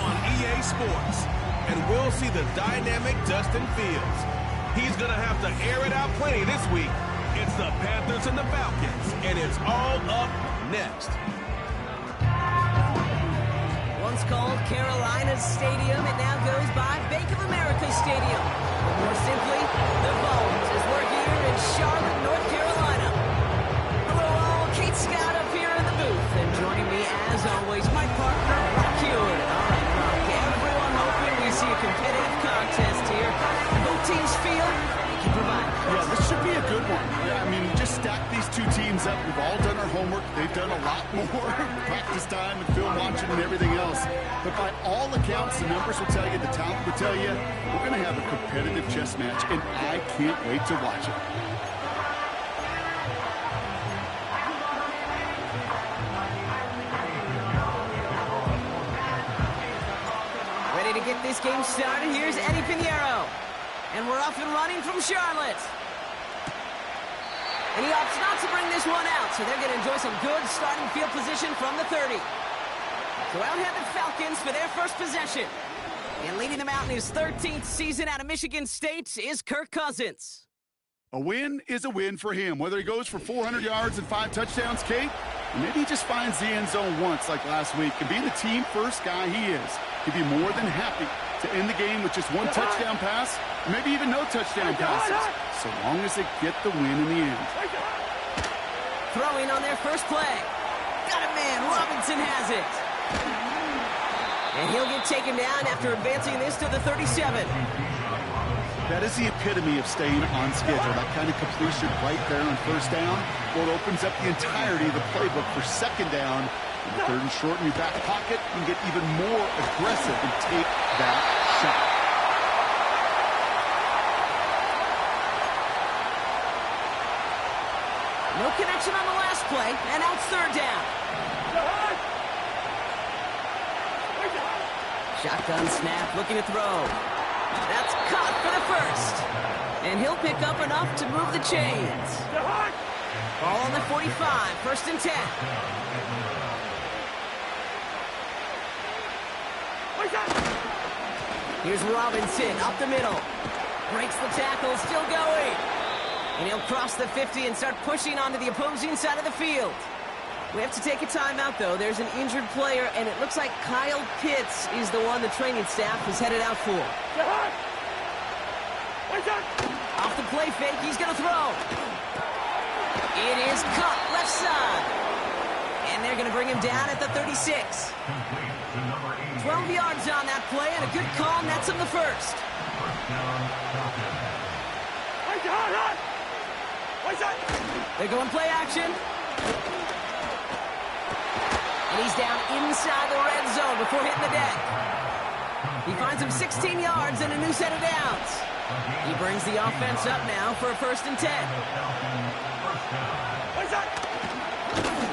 on EA Sports. And we'll see the dynamic Justin Fields. He's going to have to air it out plenty this week. It's the Panthers and the Falcons, and it's all up next. Once called Carolina's Stadium, it now goes by Bank of America Stadium. Or more simply, the Bones, as we're here in Charlotte, North Carolina. Hello all, Kate Scott up here in the booth, and joining me as always, my partner, Rock Hewitt. All right, Rock, everyone hoping we see a competitive contest here. Both teams feel they can provide. Yeah, this should be a good one. I mean, just stack these two teams up. We've all done our homework. They've done a lot more practice time and film watching and everything else. But by all accounts, the numbers will tell you, the talent will tell you, we're going to have a competitive chess match, and I can't wait to watch it. Ready to get this game started. Here's Eddie Pinheiro. And we're off and running from Charlotte. And he opts not to bring this one out, so they're going to enjoy some good starting field position from the 30. So out head the Falcons for their first possession. And leading them out in his 13th season out of Michigan State is Kirk Cousins. A win is a win for him, whether he goes for 400 yards and 5 touchdowns, Kate, or maybe he just finds the end zone once like last week. And being the team-first guy he is, he'd be more than happy to end the game with just one touchdown pass, or maybe even no touchdown passes, so long as they get the win in the end. Throwing on their first play. Got a man, Robinson has it. And he'll get taken down after advancing this to the 37. That is the epitome of staying on schedule. That kind of completion right there on first down, well, it opens up the entirety of the playbook for second down. In the third and short in your back pocket, you can get even more aggressive and take that shot. No connection on the last play, and now it's third down. Shotgun snap, looking to throw. That's caught for the first. And he'll pick up enough to move the chains. Ball on the 45, first and 10. Here's Robinson up the middle. Breaks the tackle, still going. And he'll cross the 50 and start pushing onto the opposing side of the field. We have to take a timeout, though. There's an injured player, and it looks like Kyle Pitts is the one the training staff is headed out for. Off the play fake, he's going to throw. It is caught left side. And they're going to bring him down at the 36. 12 yards on that play, and a good call nets him the first. They go and play action. And he's down inside the red zone before hitting the deck. He finds him 16 yards and a new set of downs. He brings the offense up now for a first and 10.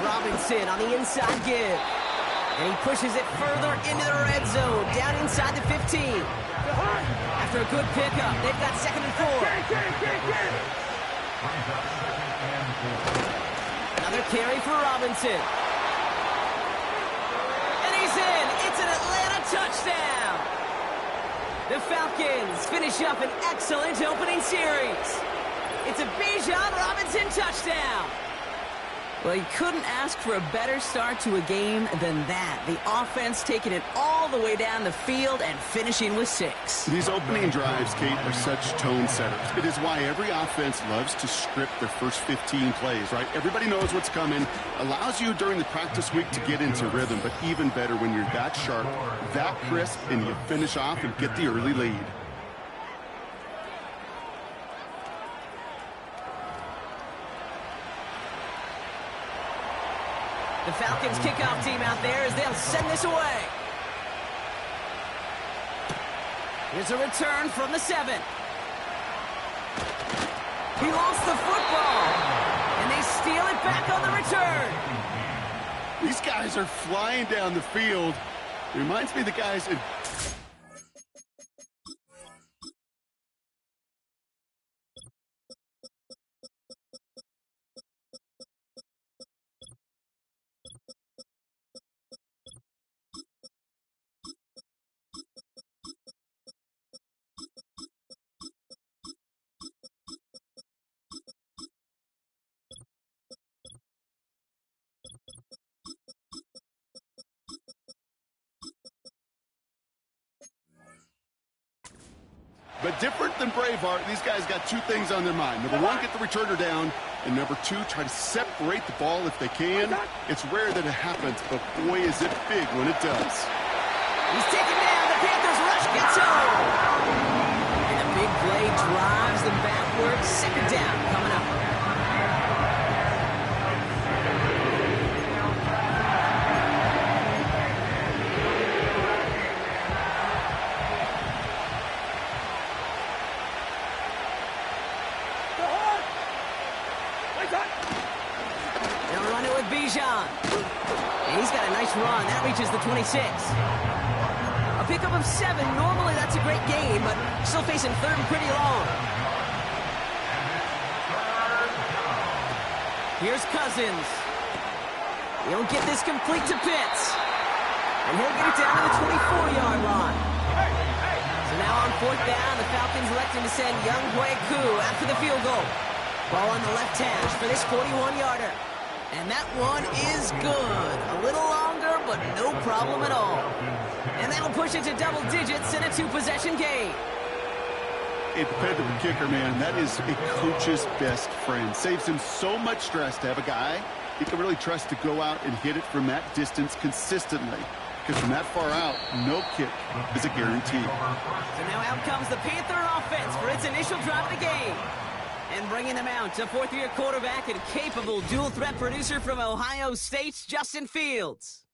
Robinson on the inside give. And he pushes it further into the red zone, down inside the 15. After a good pickup, they've got second and 4. Another carry for Robinson. And he's in. It's an Atlanta touchdown. The Falcons finish up an excellent opening series. It's a Bijan Robinson touchdown. Well, he couldn't ask for a better start to a game than that. The offense taking it all the way down the field and finishing with 6. These opening drives, Kate, are such tone setters. It is why every offense loves to script their first 15 plays, right? Everybody knows what's coming. Allows you during the practice week to get into rhythm, but even better when you're that sharp, that crisp, and you finish off and get the early lead. The Falcons kickoff team out there as they'll send this away. Here's a return from the 7. He lost the football, and they steal it back on the return. These guys are flying down the field. It reminds me of the guys in But different than Braveheart, these guys got two things on their mind. Number one, get the returner down. And number two, try to separate the ball if they can. It's rare that it happens, but boy, is it big when it does. He's taken down. The Panthers rush gets home. And a big play drives them backwards. Second down coming up. They'll run it with Bijan. And he's got a nice run. That reaches the 26. A pickup of 7. Normally that's a great game, but still facing third and pretty long. Here's Cousins. He'll get this complete to Pitts. And he'll get it down to the 24-yard line. So now on fourth down, the Falcons electing to send Young Koo after the field goal. Ball on the left hash for this 41-yarder. And that one is good. A little longer, but no problem at all. And that'll push it to double digits in a two-possession game. A dependable kicker, man. That is a coach's best friend. Saves him so much stress to have a guy he can really trust to go out and hit it from that distance consistently. Because from that far out, no kick is a guarantee. So now out comes the Panther offense for its initial drive of the game. And bringing them out, a fourth-year quarterback and capable dual-threat producer from Ohio State's Justin Fields.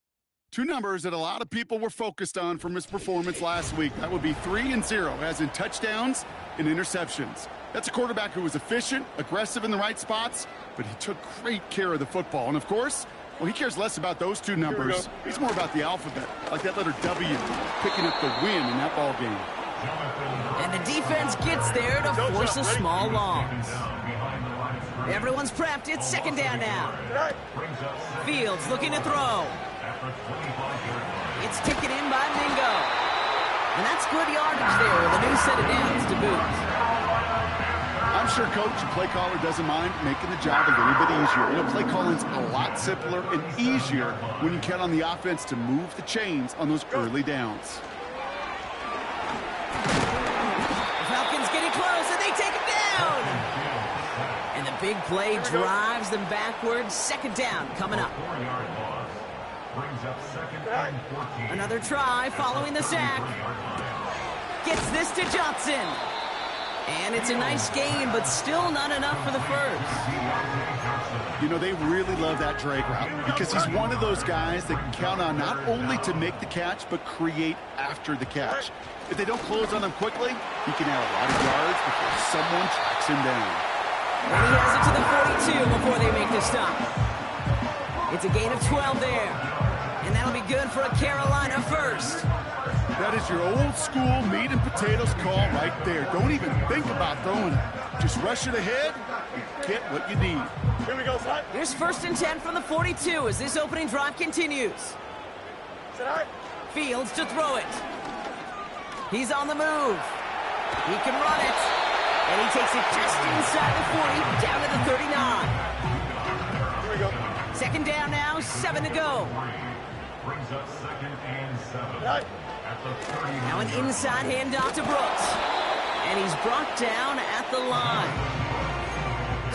Two numbers that a lot of people were focused on from his performance last week. That would be 3 and 0, as in touchdowns and interceptions. That's a quarterback who was efficient, aggressive in the right spots, but he took great care of the football. And, of course, well, he cares less about those two numbers. He's more about the alphabet, like that letter W, picking up the win in that ball game. And the defense gets there to force a small loss. Everyone's prepped. It's second down now. Fields looking to throw. It's taken in by Mingo. And that's good yardage there with a new set of downs to boot. I'm sure coach and play caller doesn't mind making the job a little bit easier. You know, play calling's a lot simpler and easier when you count on the offense to move the chains on those early downs. Falcons getting close, and they take him down. And the big play drives them backwards. Second down coming up. Another try following the sack. Gets this to Johnson. And it's a nice game, but still not enough for the first. You know, they really love that drag route because he's one of those guys that can count on not only to make the catch, but create after the catch. If they don't close on him quickly, he can add a lot of yards before someone tracks him down. And he has it to the 42 before they make the stop. It's a gain of 12 there. And that'll be good for a Carolina first. That is your old school meat and potatoes call right there. Don't even think about throwing it. Just rush it ahead and get what you need. Here we go, son. Here's 1st and 10 from the 42 as this opening drive continues. Fields to throw it. He's on the move. He can run it. And he takes it just inside the 40, down to the 39. Here we go. Second down now, 7 to go. Brings up 2nd and 7. Right. Now an inside handoff to Brooks. And he's brought down at the line.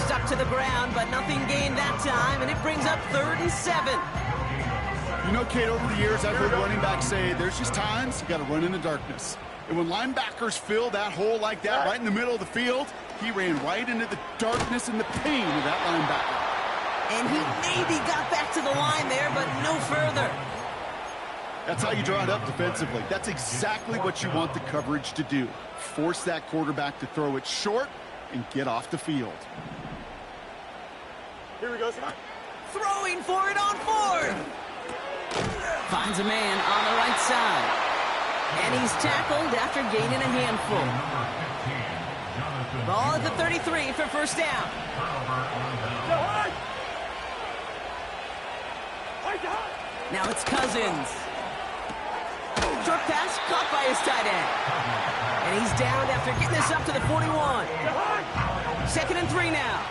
Stuck to the ground, but nothing gained that time, and it brings up 3rd and 7. You know, Kate, over the years, I've heard running backs say there's just times you got to run in the darkness. And when linebackers fill that hole like that right in the middle of the field, he ran right into the darkness and the pain of that linebacker. And he maybe got back to the line there, but no further. That's how you draw it up defensively. That's exactly what you want the coverage to do. Force that quarterback to throw it short and get off the field. Here we go, son. Throwing for it on 4th. Finds a man on the right side. And he's tackled after gaining a handful. Ball at the 33 for first down. Now it's Cousins. Short pass caught by his tight end. And he's down after getting this up to the 41. 2nd and 3 now.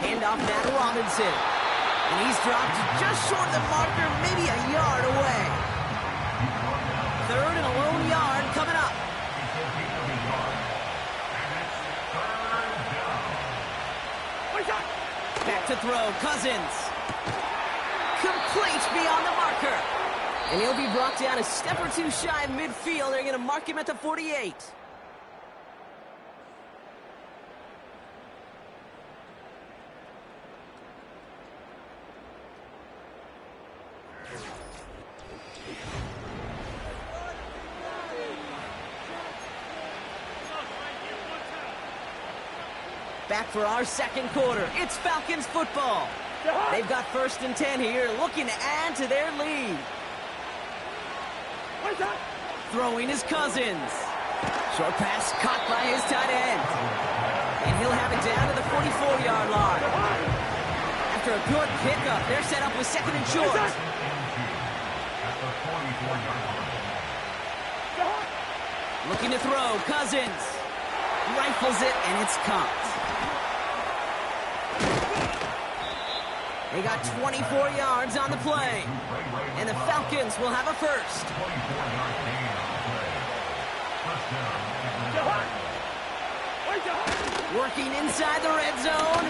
Handoff now to Robinson. And he's dropped just short of the marker, maybe a yard away. Third and a lone yard coming up. Back to throw, Cousins. Complete beyond the marker. And he'll be brought down a step or two shy of midfield. They're going to mark him at the 48. Back for our second quarter. It's Falcons football. They've got 1st and 10 here, looking to add to their lead. Throwing his Cousins. Short pass caught by his tight end. And he'll have it down to the 44-yard line. After a good pickup, they're set up with 2nd and short. Looking to throw, Cousins. Rifles it, and it's caught. They got 24 yards on the play. And the Falcons will have a first. Working inside the red zone.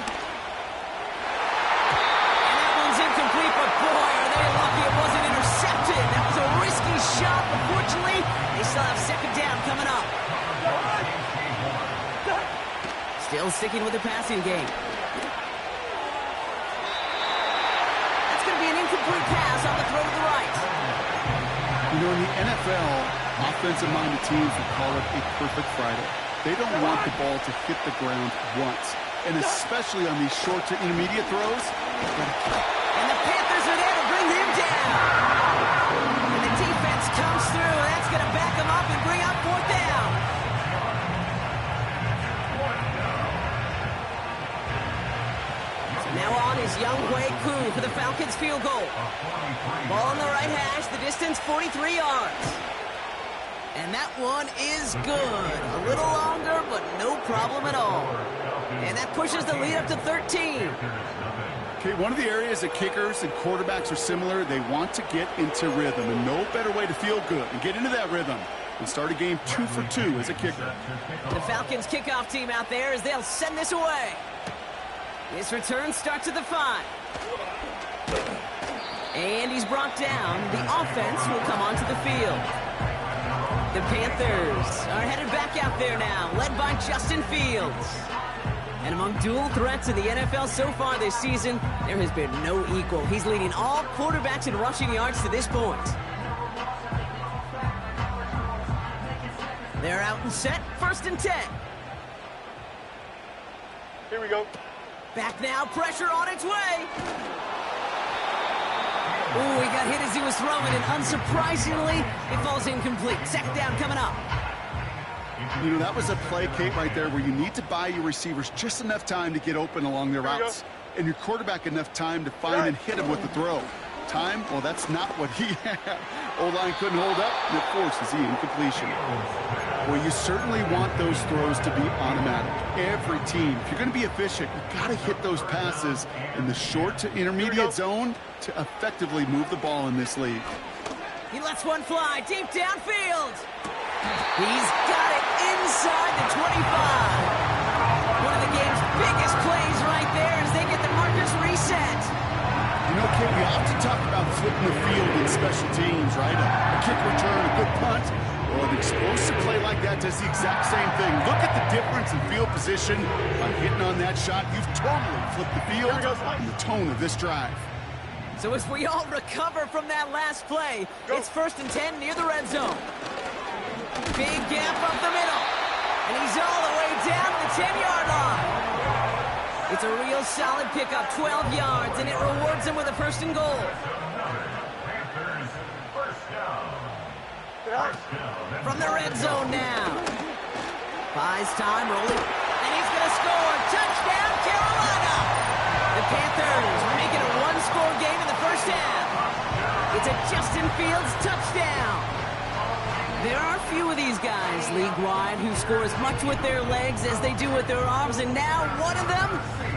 And that one's incomplete, but boy, are they lucky it wasn't intercepted. That was a risky shot, but fortunately, they still have 2nd down coming up. Still sticking with the passing game. Incomplete pass on the throw to the right. You know, in the NFL, offensive-minded teams would call it a perfect Friday. They don't want the ball to hit the ground once. And especially on these short to intermediate throws. And the Panthers are there to bring him down. And the defense comes through. That's going to back him up and bring up 4th down. Now on is Younghoe Koo for the Falcons field goal. Ball on the right hash, the distance 43 yards. And that one is good. A little longer, but no problem at all. And that pushes the lead up to 13. Okay, one of the areas that kickers and quarterbacks are similar, they want to get into rhythm. And no better way to feel good and get into that rhythm and start a game 2 for 2 as a kicker. The Falcons kickoff team out there as they'll send this away. This return starts at the 5. And he's brought down. The offense will come onto the field. The Panthers are headed back out there now, led by Justin Fields. And among dual threats in the NFL so far this season, there has been no equal. He's leading all quarterbacks in rushing yards to this point. They're out and set, 1st and 10. Here we go. Back now, pressure on its way. Ooh, he got hit as he was throwing, and unsurprisingly, it falls incomplete. 2nd down coming up. You know, that was a play, Kate, right there, where you need to buy your receivers just enough time to get open along their routes, and your quarterback enough time to find and hit him with the throw. Time, well, that's not what he had. O-line couldn't hold up, and it forces the incompletion. Well, you certainly want those throws to be automatic. Every team, if you're going to be efficient, you've got to hit those passes in the short to intermediate zone to effectively move the ball in this league. He lets one fly deep downfield. He's got it inside the 25. One of the game's biggest plays right there as they get the markers reset. You know, Kate, we often talk about flipping the field in special teams, right? A kick return, a good punt. Well, an explosive play like that does the exact same thing. Look at the difference in field position. By hitting on that shot, you've totally flipped the field and the tone of this drive. So as we all recover from that last play, it's 1st and 10 near the red zone. Big gap up the middle. And he's all the way down to the 10-yard line. It's a real solid pickup, 12 yards, and it rewards him with a 1st and goal. From the red zone now. Buys time, rolling, and he's going to score. Touchdown, Carolina! The Panthers make it a one-score game in the 1st half. It's a Justin Fields touchdown. There are few of these guys league-wide who score as much with their legs as they do with their arms, and now one of them,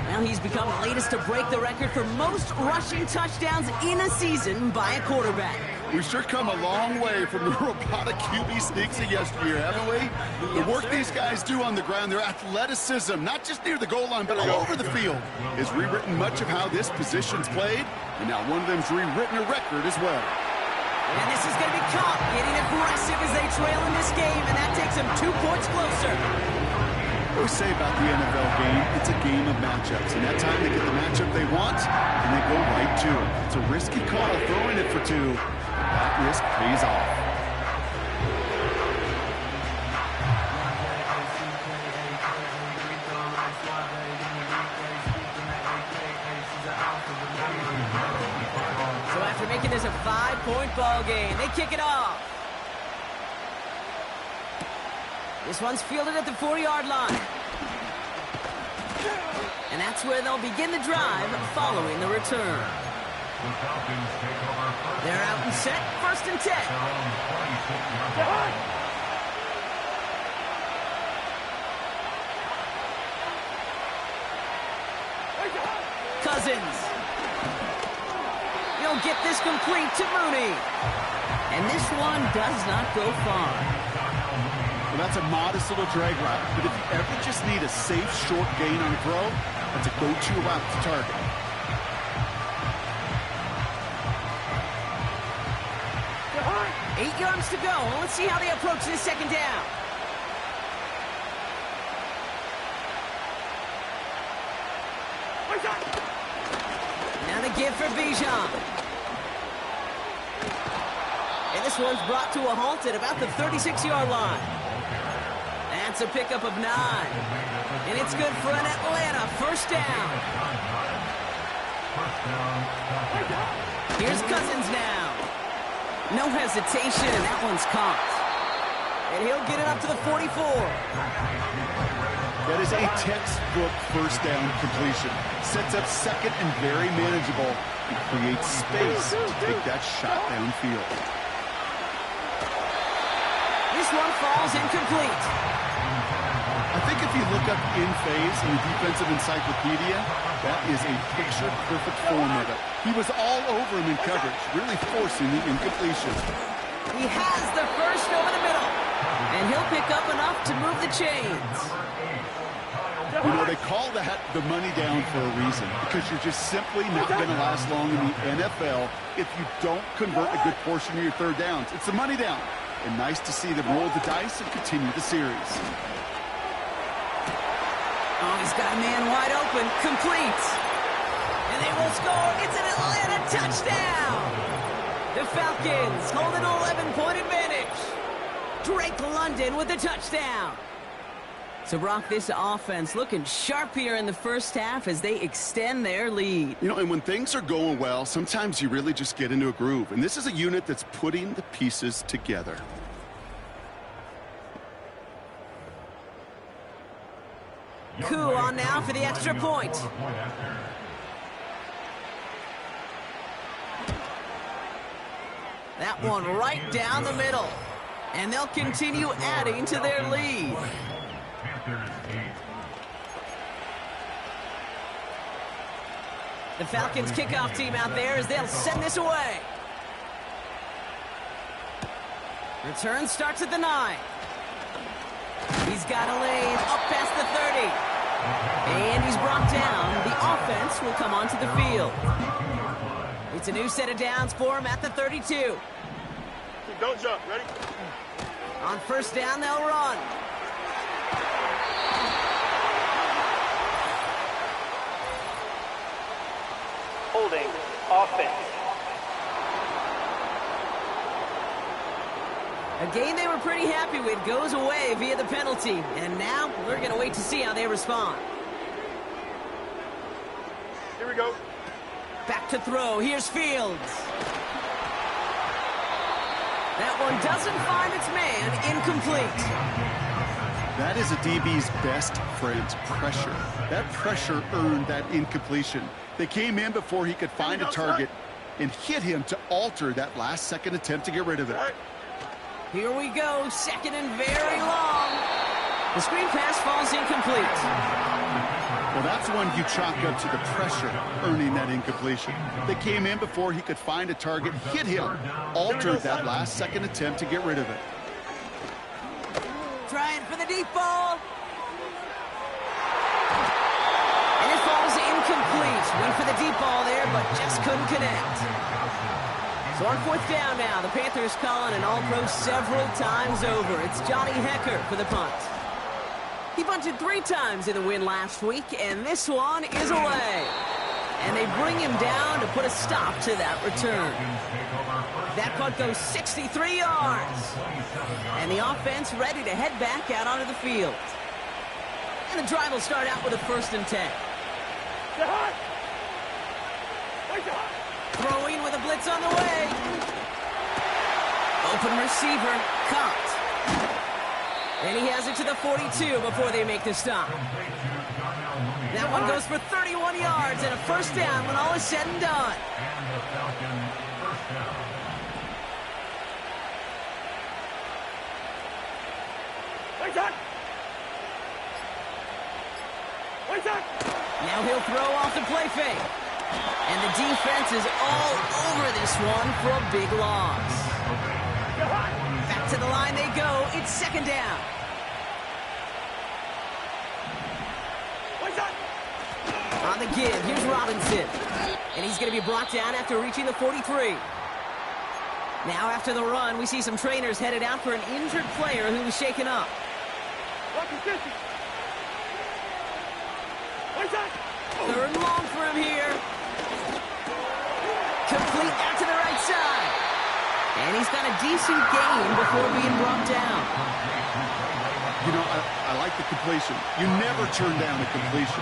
well, he's become the latest to break the record for most rushing touchdowns in a season by a quarterback. We've sure come a long way from the robotic QB sneaks of yesteryear, haven't we? The work these guys do on the ground, their athleticism, not just near the goal line, but all over the field, has rewritten much of how this position's played, and now one of them's rewritten a record as well. And this is going to be Cup getting aggressive as they trail in this game, and that takes them 2 points closer. What we say about the NFL game, it's a game of matchups, and that time they get the matchup they want, and they go right to it. It's a risky call throwing it for 2. That risk pays off. So after making this a 5-point ball game, they kick it off. This one's fielded at the 4-yard line. And that's where they'll begin the drive following the return. They're out and set, 1st and 10. Cousins. He'll get this complete to Mooney. And this one does not go far. Well, that's a modest little drag route, but if you ever just need a safe, short gain on a throw, that's a go-to route to target. Eight yards to go. Let's see how they approach this 2nd down. Now the give for Bijan. And this one's brought to a halt at about the 36-yard line. That's a pickup of 9. And it's good for an Atlanta 1st down. Here's Cousins now. No hesitation, and that one's caught. And he'll get it up to the 44. That is a textbook 1st down completion. Sets up 2nd and very manageable, and creates space to take that shot downfield. This one falls incomplete. I think if you look up in phase in the defensive encyclopedia, that is a picture-perfect form of it. He was all over him in coverage, really forcing the incompletion. He has the 1st over the middle, and he'll pick up enough to move the chains. You know, they call that the money down for a reason, because you're just simply not going to last long in the NFL if you don't convert a good portion of your 3rd downs. It's the money down, and nice to see them roll the dice and continue the series. Oh, he's got a man wide open, complete. And they will score. It's an Atlanta touchdown. The Falcons hold an 11-point advantage. Drake London with the touchdown. So, Brock, this offense looking sharp here in the 1st half as they extend their lead. You know, and when things are going well, sometimes you really just get into a groove. And this is a unit that's putting the pieces together. Cool on now for the extra point. That one right down the middle. And they'll continue adding to their lead. The Falcons kickoff team out there as they'll send this away. Return starts at the 9. He's got a lane up past the 30. And he's brought down. The offense will come onto the field. It's a new set of downs for him at the 32. Don't jump. Ready? On 1st down, they'll run. Holding. Offense. A game they were pretty happy with goes away via the penalty. And now we're going to wait to see how they respond. Here we go. Back to throw. Here's Fields. That one doesn't find its man. Incomplete. That is a DB's best friend, pressure. That pressure earned that incompletion. They came in before he could find a target and hit him to alter that last-second attempt to get rid of it. Here we go, second and very long. The screen pass falls incomplete. Well, that's one you chalk up to the pressure earning that incompletion. They came in before he could find a target, hit him, altered that last second attempt to get rid of it. Trying for the deep ball. And it falls incomplete. Went for the deep ball there, but just couldn't connect. So on fourth down now, the Panthers calling an all-pro several times over. It's Johnny Hecker for the punt. He punted 3 times in the win last week, and this one is away. And they bring him down to put a stop to that return. That punt goes 63 yards. And the offense ready to head back out onto the field. And the drive will start out with a 1st and 10. Throwing with a blitz on the way. Open receiver, caught. And he has it to the 42 before they make the stop. That one goes for 31 yards and a 1st down when all is said and done. And the Falcon first down. Now he'll throw off the play fake. And the defense is all over this one for a big loss. Back to the line they go. It's 2nd down. On the give, here's Robinson. And he's going to be brought down after reaching the 43. Now after the run, we see some trainers headed out for an injured player who was shaken up. 3rd and long for him here. Complete out to the right side. And he's got a decent gain before being brought down. You know, I like the completion. You never turn down a completion.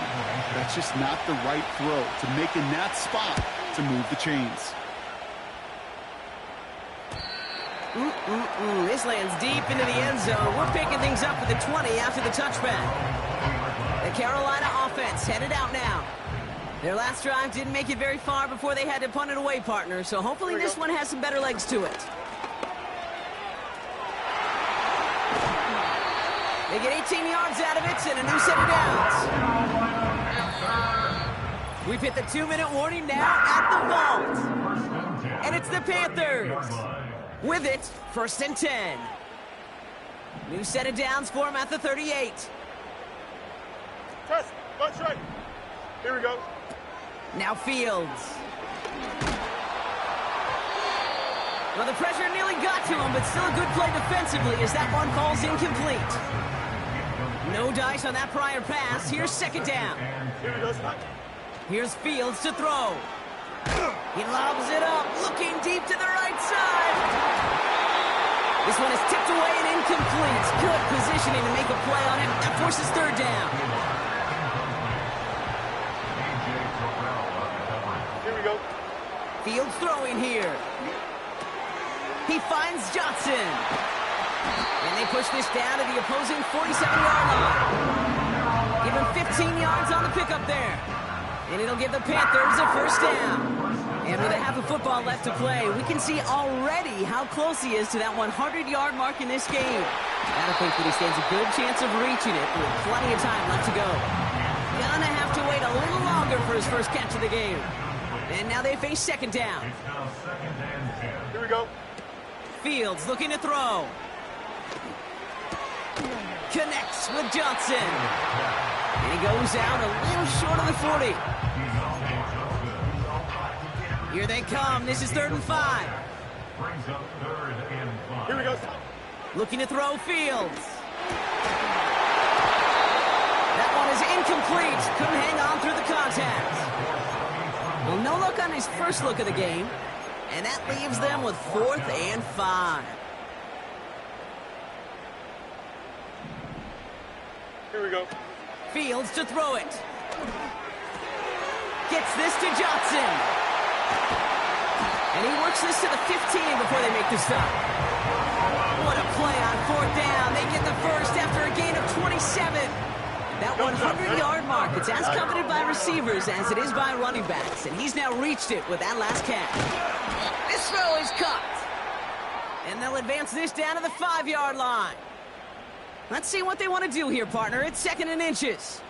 That's just not the right throw to make in that spot to move the chains. This lands deep into the end zone. We're picking things up at the 20 after the touchback. The Carolina offense headed out now. Their last drive didn't make it very far before they had to punt it away, partner, so hopefully this one has some better legs to it. They get 18 yards out of it and a new set of downs. We've hit the 2-minute warning now at the vault. And it's the Panthers. With it, 1st and 10. New set of downs for him at the 38. Test. Bunch right. Here we go. Now Fields. Well, the pressure nearly got to him, but still a good play defensively as that one falls incomplete. No dice on that prior pass. Here's 2nd down. Here we go. Here's Fields to throw. He lobs it up, looking deep to the right side. This one is tipped away and incomplete. Good positioning to make a play on it. That forces 3rd down. Here we go. Fields throwing here. He finds Johnson. And they push this down to the opposing 47-yard line. Give him 15 yards on the pickup there. And it'll give the Panthers a 1st down. And with a half of football left to play, we can see already how close he is to that 100-yard mark in this game. Gotta think that he stands a good chance of reaching it with plenty of time left to go. Gonna have to wait a little longer for his first catch of the game. And now they face 2nd down. It's now 2nd and 10. Here we go. Fields looking to throw. Connects with Johnson. And he goes out a little short of the 40. Here they come. This is 3rd and 5. Brings up 3rd and 5. Here we go. Looking to throw Fields. That one is incomplete. Couldn't hang on through the contact. Well, no look on his first look of the game. And that leaves them with 4th and 5. Here we go. Fields to throw it. Gets this to Johnson. And he works this to the 15 before they make the stop. What a play on 4th down. They get the first after a gain of 27. That 100-yard mark, it's as coveted by receivers as it is by running backs. And he's now reached it with that last catch. This throw is caught. And they'll advance this down to the 5-yard line. Let's see what they want to do here, partner. It's 2nd and inches.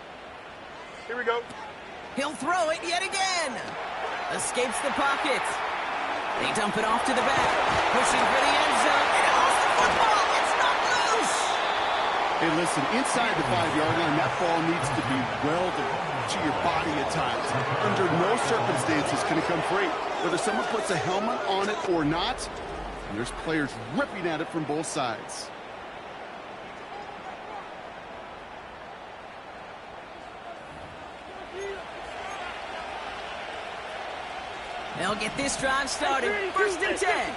Here we go. He'll throw it yet again. Escapes the pocket. They dump it off to the back. Pushing for the end zone. And off the football. It's not loose. Hey, listen, inside the 5-yard line, that ball needs to be welded to your body at times. Under no circumstances can it come free. Whether someone puts a helmet on it or not, and there's players ripping at it from both sides. They'll get this drive started. 1st and 10.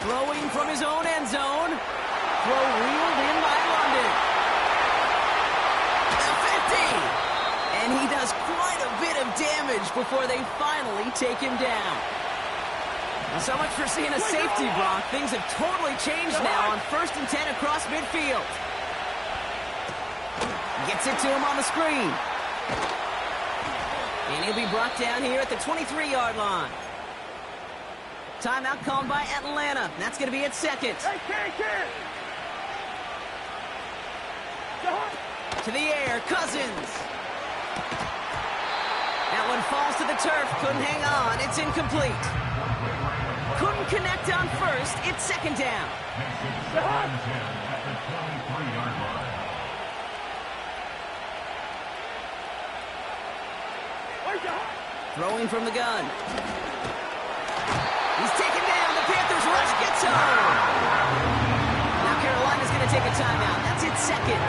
Throwing from his own end zone. Throw reeled in by London. The 50. And he does quite a bit of damage before they finally take him down. So much for seeing a safety block. Things have totally changed now on 1st and 10 across midfield. Gets it to him on the screen. And he'll be brought down here at the 23-yard line. Timeout called by Atlanta. That's going to be at 2nd. To the air, Cousins. That one falls to the turf. Couldn't hang on. It's incomplete. Couldn't connect on 1st. It's 2nd down. Throwing from the gun. He's taken down. The Panthers rush gets home. Now Carolina's going to take a timeout. That's its 2nd.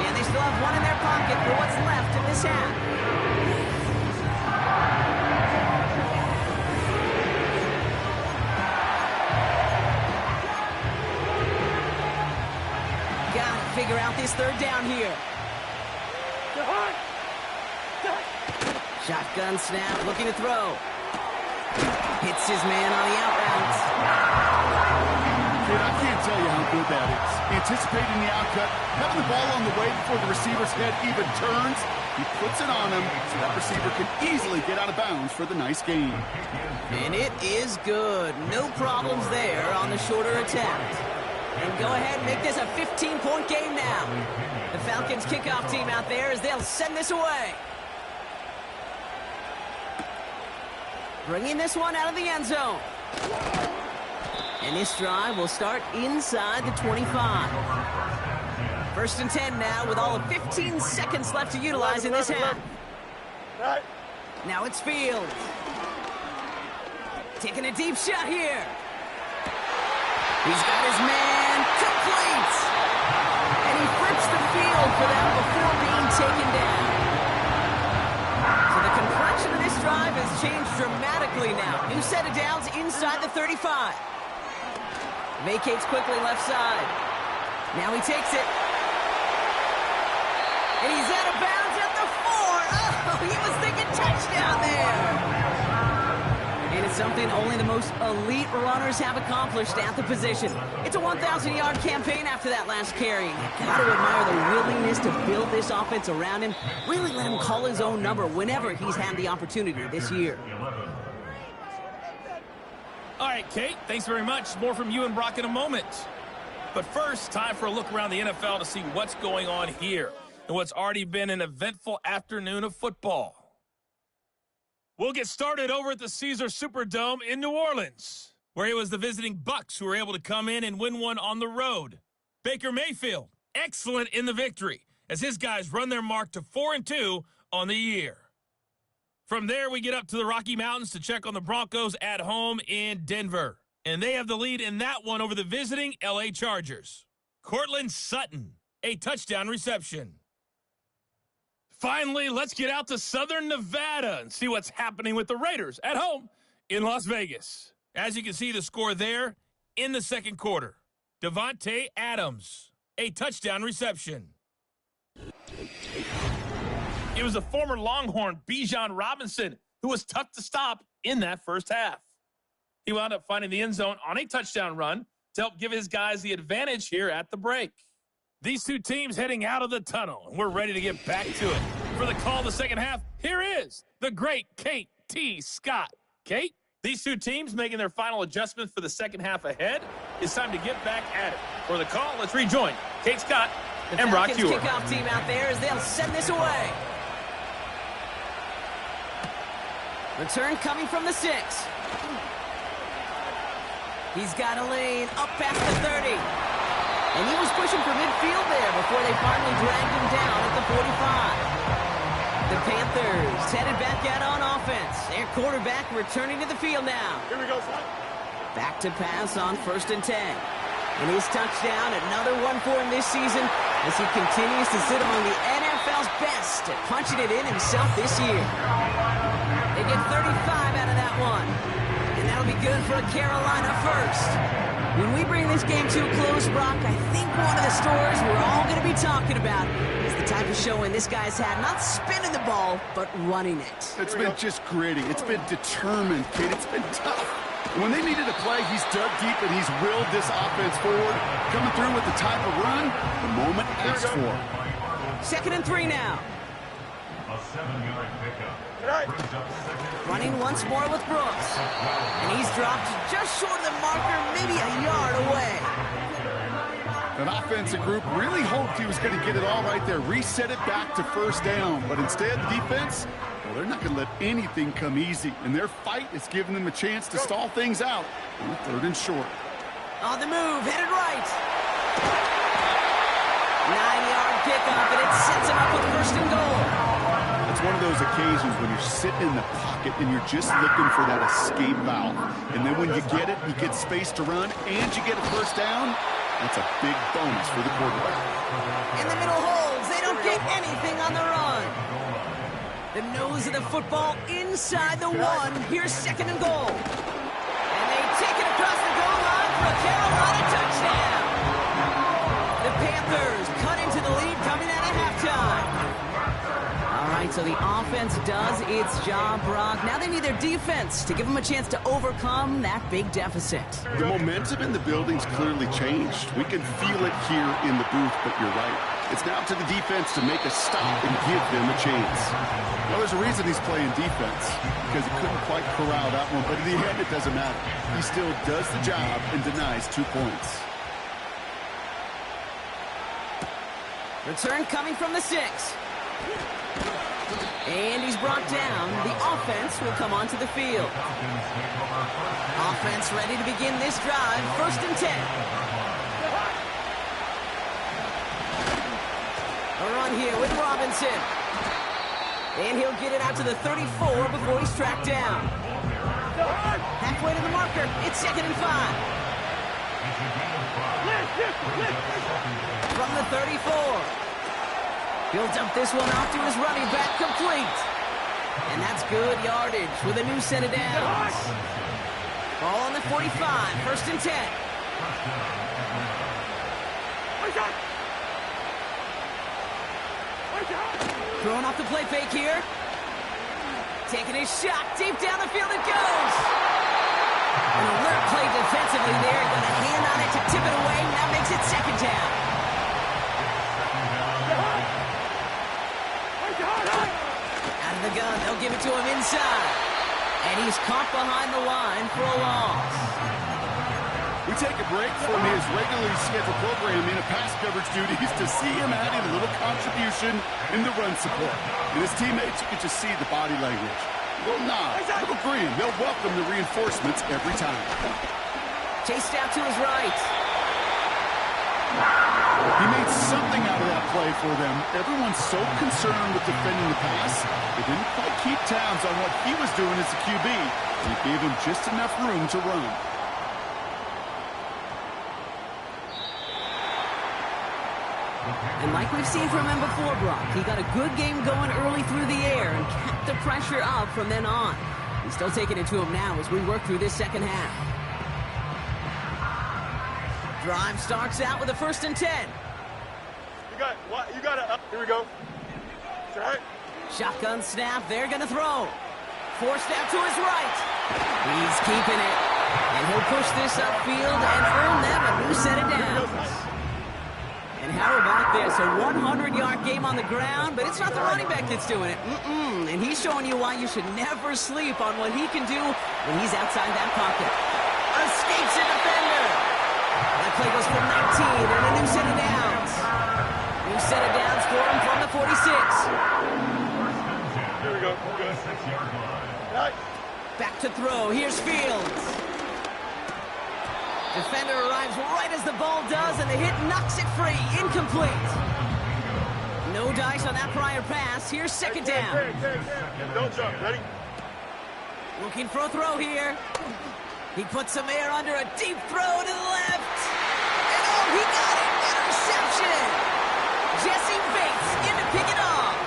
And they still have one in their pocket for what's left in this half. Gotta figure out this 3rd down here. Shotgun snap, looking to throw. Hits his man on the out route. Kid, I can't tell you how good that is. Anticipating the outcut, having the ball on the way before the receiver's head even turns. He puts it on him so that receiver can easily get out of bounds for the nice gain. And it is good. No problems there on the shorter attempt. And go ahead and make this a 15-point game now. The Falcons kickoff team out there as they'll send this away. Bringing this one out of the end zone. And this drive will start inside the 25. 1st and 10 now with all of 15 seconds left to utilize in this half. Now it's Fields. Taking a deep shot here. He's got his man complete. And he flips the field for them before being taken down. So the complexion of this drive has changed dramatically now. New set of downs inside the 35. Vacates quickly left side. Now he takes it. And he's out of bounds at the 4. Oh, he was thinking touchdown there. And it's something only the most elite runners have accomplished at the position. It's a 1,000-yard campaign after that last carry. You got to admire the willingness to build this offense around him. Really let him call his own number whenever he's had the opportunity this year. All right, Kate, thanks very much. More from you and Brock in a moment. But first, time for a look around the NFL to see what's going on here and what's already been an eventful afternoon of football. We'll get started over at the Caesar Superdome in New Orleans, where it was the visiting Bucs who were able to come in and win one on the road. Baker Mayfield, excellent in the victory, as his guys run their mark to 4-2 on the year. From there, we get up to the Rocky Mountains to check on the Broncos at home in Denver. And they have the lead in that one over the visiting L.A. Chargers. Cortland Sutton, a touchdown reception. Finally, let's get out to Southern Nevada and see what's happening with the Raiders at home in Las Vegas. As you can see, the score there in the second quarter. Devontae Adams, a touchdown reception. It was the former Longhorn Bijan Robinson who was tough to stop in that first half. He wound up finding the end zone on a touchdown run to help give his guys the advantage here at the break. These two teams heading out of the tunnel, and we're ready to get back to it. For the call of the second half, here is the great Kate T. Scott. Kate, these two teams making their final adjustments for the second half ahead. It's time to get back at it. For the call, let's rejoin Kate Scott and Brock Falcons Huard. kickoff team out there as they'll send this away. Return coming from the 6. He's got a lane up past the 30. And he was pushing for midfield there before they finally dragged him down at the 45. The Panthers headed back out on offense. Their quarterback returning to the field now. Here we go, son. Back to pass on 1st and 10. And his touchdown, another one for him this season as he continues to sit among the NFL's best at punching it in himself this year. They get 35 out of that one. And that'll be good for a Carolina first. When we bring this game to a close, Brock, I think one of the stories we're all going to be talking about is the type of showing this guy's had, not spinning the ball, but running it. It's been just gritty. It's been determined, kid. It's been tough. And when they needed a play, he's dug deep and he's willed this offense forward, coming through with the type of run the moment asked for. 2nd and 3 now. A 7-yard pickup. Brings up second. Running once more with Brooks. And he's dropped just short of the marker, maybe a yard away. That offensive group really hoped he was going to get it all right there, reset it back to 1st down. But instead, the defense, well, they're not going to let anything come easy. And their fight is giving them a chance to stall things out on 3rd and short. On the move, headed right. 9-yard kickoff, and it sets him up with 1st and goal. It's one of those occasions when you're sitting in the pocket and you're just looking for that escape valve. And then when you get it, you get space to run, and you get a 1st down. That's a big bonus for the quarterback. In the middle holds. They don't get anything on the run. The nose of the football inside the 1. Here's 2nd and goal. And they take it across the goal line for a Carolina touchdown. The Panthers cut into the lead coming out of halftime. All right, so the offense does its job, Brock. Now they need their defense to give them a chance to overcome that big deficit. The momentum in the building's clearly changed. We can feel it here in the booth, but you're right. It's now to the defense to make a stop and give them a chance. Well, there's a reason he's playing defense, because he couldn't quite corral that one, but in the end, it doesn't matter. He still does the job and denies 2 points. Return coming from the 6. And he's brought down. The offense will come onto the field. Offense ready to begin this drive. 1st and 10. A run here with Robinson. And he'll get it out to the 34 before he's tracked down. Halfway to the marker. It's 2nd and 5. From the 34. He'll dump this one off to his running back, complete. And that's good yardage with a new set of downs. Ball on the 45, 1st and 10. Throwing off the play fake here. Taking his shot, deep down the field it goes. An alert play defensively there. Going to hand on it to tip it away. Now makes it 2nd down. Out of the gun, they'll give it to him inside. And he's caught behind the line for a loss. We take a break from his regularly scheduled programming of pass coverage duties to see him adding a little contribution in the run support. And his teammates, you can just see the body language. A little nod, a little grin. They'll welcome the reinforcements every time. Chased out to his right. He made something out of that play for them. Everyone's so concerned with defending the pass, they didn't quite keep tabs on what he was doing as a QB. And it gave him just enough room to run. And like we've seen from him before, Brock, he got a good game going early through the air and kept the pressure up from then on. He's still taking it to him now as we work through this second half. Drive starts out with a 1st and 10. You got it. Here we go. Right. Shotgun snap. They're going to throw. Forced out to his right. He's keeping it. And he'll push this upfield and earn them a new set of downs. And how about this? A 100-yard game on the ground, but it's not the running back that's doing it. And he's showing you why you should never sleep on what he can do when he's outside that pocket. Escapes a defender. That play goes for 19 and a new set of downs. New set of downs for him from the 46. Here we go. Good. 6-yard line. Back to throw. Here's Fields. Defender arrives right as the ball does, and the hit knocks it free. Incomplete. No dice on that prior pass. Here's second down. Don't jump. Ready? Looking for a throw here. He puts some air under a deep throw to the left. And oh, he got it. Interception. Jesse Bates in to pick it off.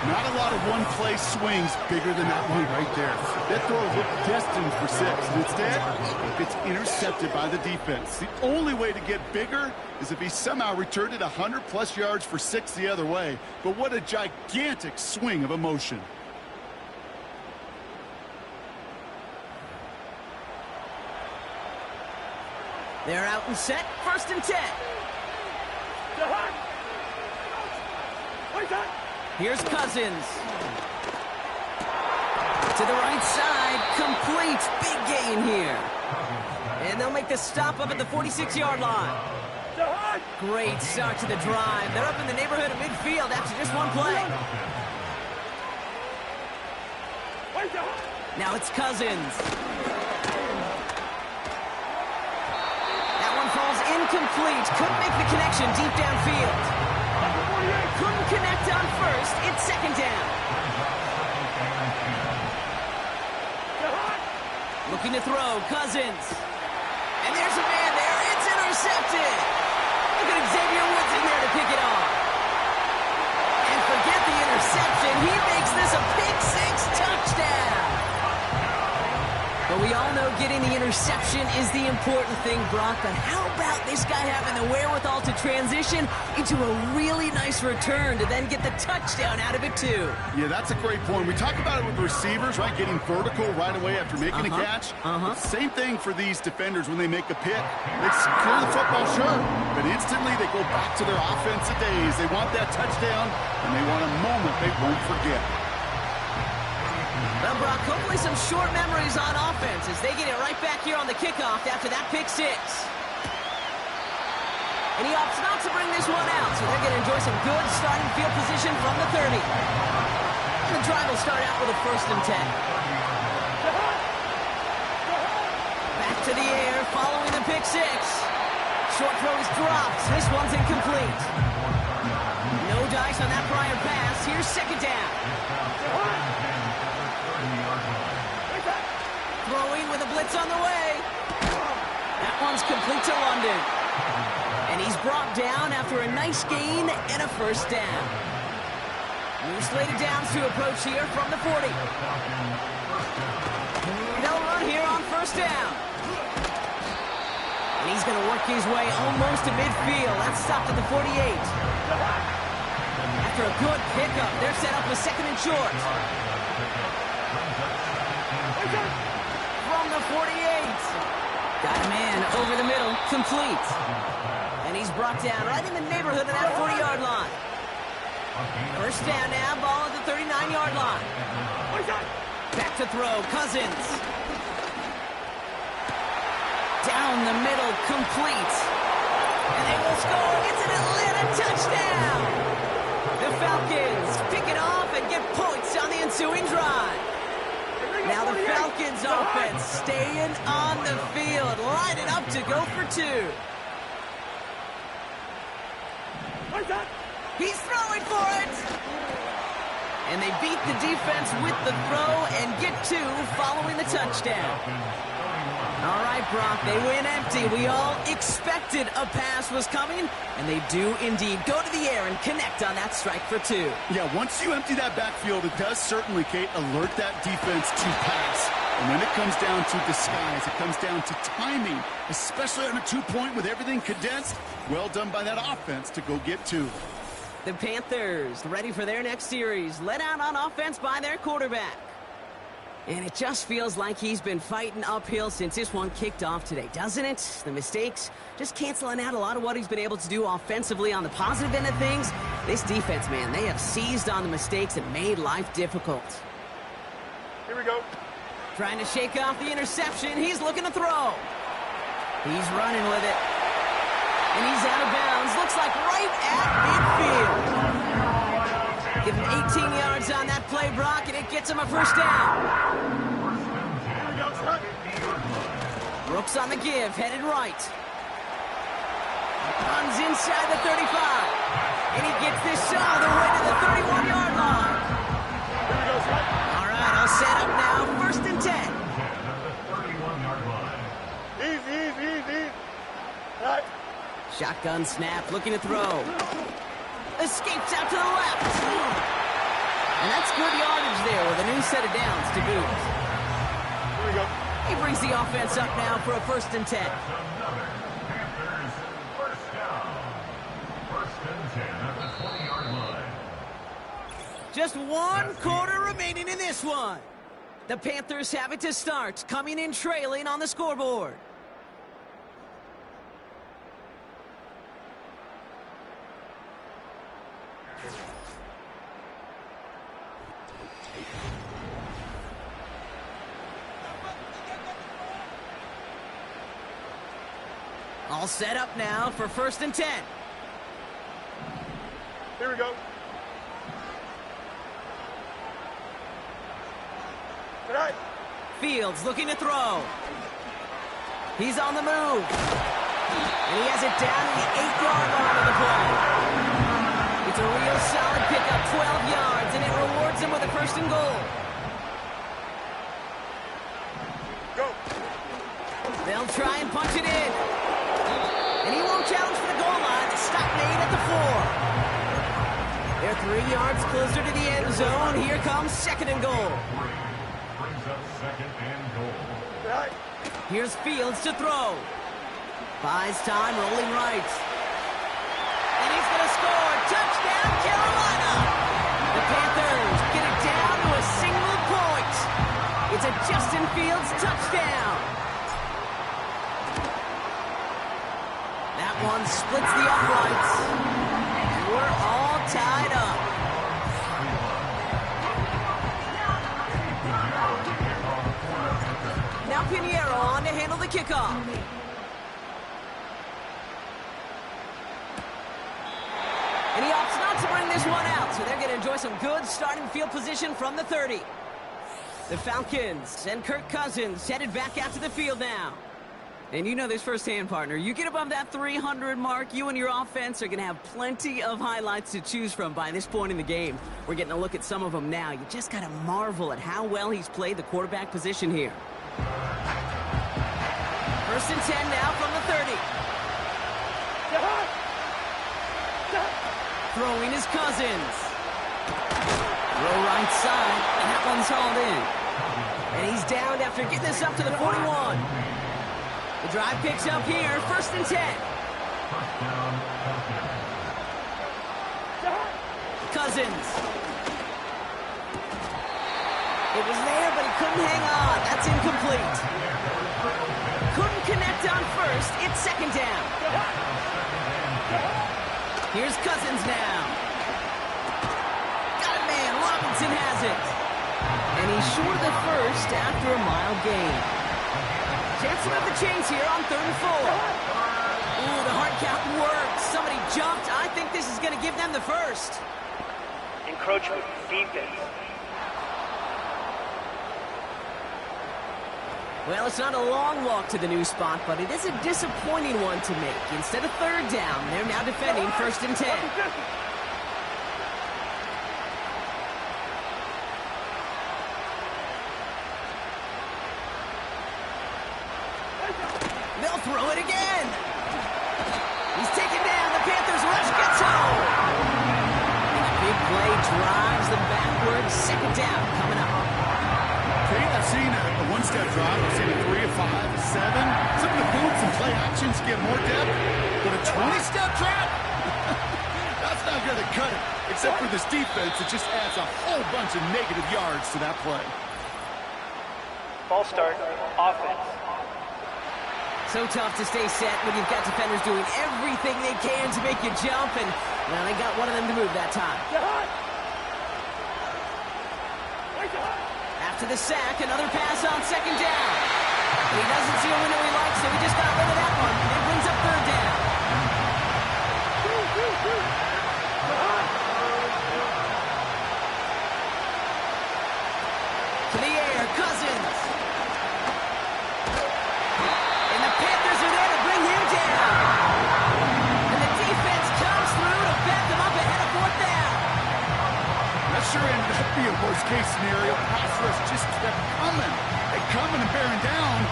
Not a lot of one-play swings bigger than that one right there. That throw looked destined for 6, and instead, it gets intercepted by the defense. The only way to get bigger is if he somehow returned it 100-plus yards for 6 the other way. But what a gigantic swing of emotion. They're out and set. 1st and 10. Here's Cousins. To the right side. Complete. Big gain here. And they'll make the stop up at the 46-yard line. Great start to the drive. They're up in the neighborhood of midfield after just one play. Now it's Cousins. That one falls incomplete. Couldn't make the connection deep downfield. Couldn't connect on first. It's second down. Looking to throw. Cousins. And there's a man there. It's intercepted. Look at Xavier Woods in there to pick it off. And forget the interception. He makes this a pick-6 touchdown. But we all know getting the interception is the important thing, Brock. But how about this guy having the wherewithal to transition into a really nice return to then get the touchdown out of it, too? Yeah, that's a great point. We talk about it with receivers, right? Getting vertical right away after making a catch. Same thing for these defenders when they make a pick. They secure the football, sure, but instantly they go back to their offensive days. They want that touchdown, and they want a moment they won't forget. Well, Brock, hopefully some short memories on offense as they get it right back here on the kickoff after that pick-6. And he opts not to bring this one out, so they're going to enjoy some good starting field position from the 30. And the drive will start out with a 1st and 10. Back to the air, following the pick-6. Short throw is dropped. This one's incomplete. No dice on that prior pass. Here's second down. Throwing with a blitz on the way. That one's complete to London. And he's brought down after a nice gain and a 1st down. New slated downs to approach here from the 40. They'll run here on 1st down. And he's going to work his way almost to midfield. That's stopped at the 48. After a good pickup, they're set up with 2nd and short. From the 48. Got a man over the middle, complete. And he's brought down right in the neighborhood of that 40-yard line. 1st down now, ball at the 39-yard line. Back to throw, Cousins. Down the middle, complete. And they will score. It's an Atlanta touchdown. The Falcons pick it off and get points on the ensuing drive. Now the Falcons offense staying on the field, lining up to go for 2. He's throwing for it. And they beat the defense with the throw and get 2 following the touchdown. All right, Brock, they win empty. We all expected a pass was coming, and they do indeed go to the air and connect on that strike for 2. Yeah, once you empty that backfield, it does certainly, Kate, alert that defense to pass. And when it comes down to disguise, it comes down to timing, especially on a 2-point with everything condensed. Well done by that offense to go get 2. The Panthers ready for their next series, led out on offense by their quarterback. And it just feels like he's been fighting uphill since this one kicked off today, doesn't it? The mistakes just canceling out a lot of what he's been able to do offensively on the positive end of things. This defense, man, they have seized on the mistakes and made life difficult. Here we go. Trying to shake off the interception. He's looking to throw. He's running with it. And he's out of bounds. Looks like right at midfield. Give him 18 yards on that play, Brock, and it gets him a first down. Brooks on the give, headed right. Runs inside the 35. And he gets this all the way to the 31-yard line. All right, I'll set up now. First and 10. Easy. Right. Shotgun snap, looking to throw. Escapes out to the left. And that's good yardage there with a new set of downs to boot. Here we go. He brings the offense up now for a first and 10. Panthers, first down. First and 10 at the 20-yard line. Just one quarter remaining in this one. The Panthers have it to start, coming in trailing on the scoreboard. All set up now for first and 10. Here we go. Right. Fields looking to throw. He's on the move. And he has it down to the 8-yard line of the play. It's a real solid pickup, 12 yards, and it rewards him with a first and goal. Go. They'll try and punch it in. And he won't challenge for the goal line. The stop made at the 4. They're 3 yards closer to the end zone. Here comes second and goal. Brings up second and goal. Right. Here's Fields to throw. Buys time, rolling right. And he's going to score. Touchdown, Carolina! The Panthers get it down to a single point. It's a Justin Fields touchdown. That one splits the uprights. And we're all tied up. Now Pinheiro on to handle the kickoff. And he opts not to bring this one out, so they're going to enjoy some good starting field position from the 30. The Falcons and Kirk Cousins headed back out to the field now. And you know this firsthand, partner. You get above that 300 mark, you and your offense are going to have plenty of highlights to choose from by this point in the game. We're getting a look at some of them now. You just got to marvel at how well he's played the quarterback position here. First and 10 now from the 30. Throwing his Cousins. Throw right side, and that one's hauled in. And he's down after getting this up to the 41. The drive picks up here, first and 10. Cousins. It was there, but he couldn't hang on. That's incomplete. Couldn't connect on first. It's second down. Here's Cousins now. Got a man. Robinson has it. And he's short of the first after a mile gain. Chance to move the chains here on 3rd and 4. Ooh, the hard count worked. Somebody jumped. I think this is going to give them the first. Encroachment, defense. Well, it's not a long walk to the new spot, but it is a disappointing one to make. Instead of 3rd down, they're now defending 1st and 10. They'll throw it again. He's taken down. The Panthers rush gets home. And a big play drives them backwards. Second down coming up. I've seen a one-step drop. I've seen a 3, a 5, a 7. Some of the boots and play actions get more depth. But a 20-step drop? That's not going to cut it. Except for this defense, it just adds a whole bunch of negative yards to that play. False start, offense. So tough to stay set when you've got defenders doing everything they can to make you jump, and well, they got one of them to move that time. After the sack, another pass on second down. He doesn't see a window he likes, so he just got rid of that one. It brings up third down. To the air, Cousins. And the Panthers are there to bring him down. And the defense comes through to back them up ahead of fourth down. That sure ended up being a worst-case scenario. Pass rush just kept coming. Coming and bearing down,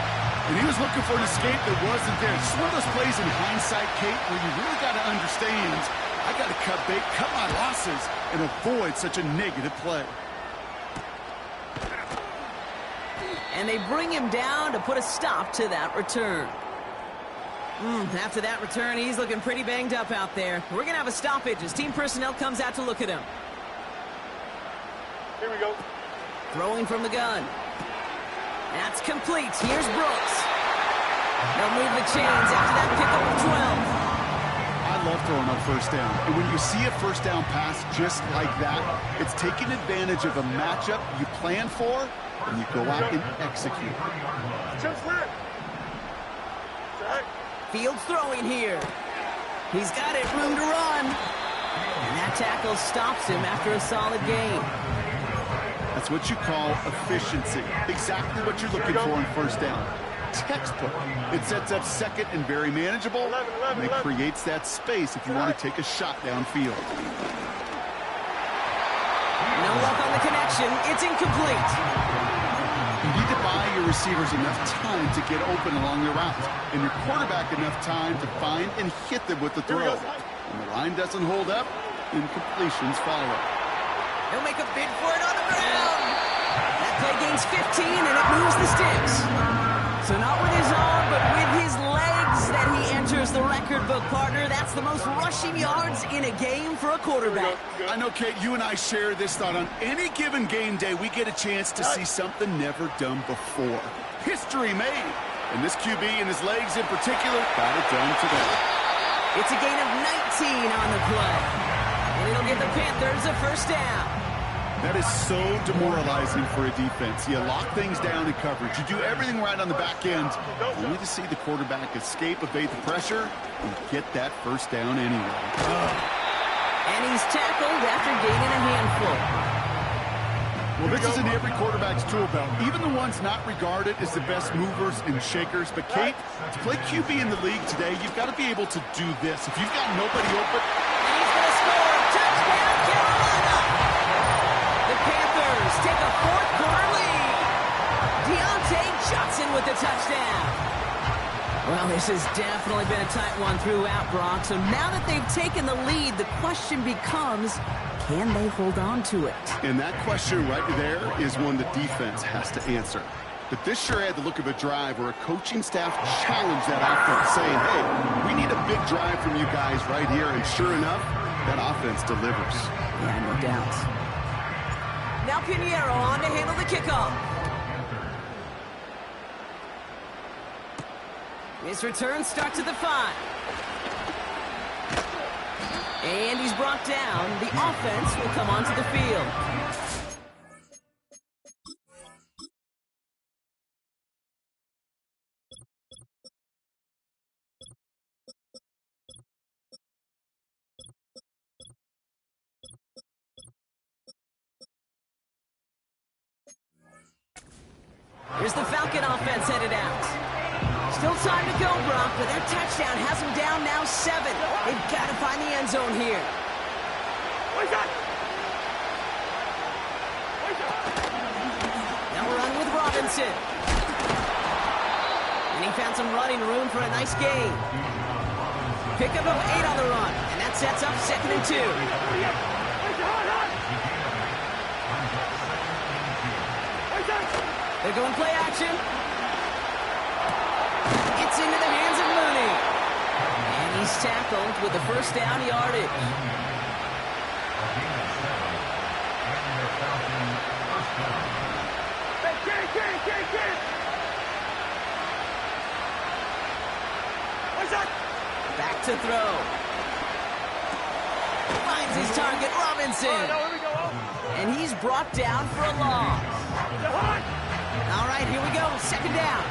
and he was looking for an escape that wasn't there. Just one of those plays in hindsight, Kate, where you really got to understand, I got to cut bait, cut my losses, and avoid such a negative play. And they bring him down to put a stop to that return. After that return, he's looking pretty banged up out there. We're going to have a stoppage as team personnel comes out to look at him. Here we go. Throwing from the gun. That's complete. Here's Brooks. They'll move the chains after that pickup of 12. I love throwing on first down. And when you see a first down pass just like that, it's taking advantage of a matchup you plan for, and you go out and execute. Just lit. Jack. Fields throwing here. He's got it. Room to run. And that tackle stops him after a solid gain. That's what you call efficiency. Exactly what you're looking for in first down. Textbook. It sets up second and very manageable, and it creates that space if you want to take a shot downfield. No luck on the connection. It's incomplete. You need to buy your receivers enough time to get open along their route, and your quarterback enough time to find and hit them with the throw. When the line doesn't hold up, incompletions follow. He'll make a bid for it on the ground. That play gains 15, and it moves the sticks. So not with his arm, but with his legs that he enters the record book, partner. That's the most rushing yards in a game for a quarterback. I know, Kate, you and I share this thought. On any given game day, we get a chance to see something never done before. History made. And this QB and his legs in particular got it done today. It's a gain of 19 on the play. And it'll give the Panthers a first down. That is so demoralizing for a defense. You lock things down in coverage. You do everything right on the back end, only to see the quarterback escape, evade the pressure, and get that first down anyway. And he's tackled after gaining a handful. Well, this is in every quarterback's tool belt, even the ones not regarded as the best movers and shakers. But, Kate, to play QB in the league today, you've got to be able to do this. If you've got nobody open... And he's going to score. Touchdown, Carolina! The Panthers take a fourth-quarter lead. Deontay Johnson with the touchdown. Well, this has definitely been a tight one throughout, Brock. So now that they've taken the lead, the question becomes, can they hold on to it? And that question right there is one the defense has to answer. But this sure had the look of a drive where a coaching staff challenged that offense, saying, hey, we need a big drive from you guys right here. And sure enough, that offense delivers. Yeah, no doubt. Now Pinheiro on to handle the kickoff. His return starts at the 5. And he's brought down. The offense will come onto the field. Here's the Falcon offense headed out. Still time to go, Brock, but that touchdown has them down now 7. They've got to find the end zone here. Now we're on with Robinson. And he found some running room for a nice gain. Pickup of 8 on the run, and that sets up 2nd and 2. They're going play action. It's into the hands of Mooney. And he's tackled with the first down yardage. Back to throw. Finds his target, Robinson. And he's brought down for a loss. All right, here we go. Second down.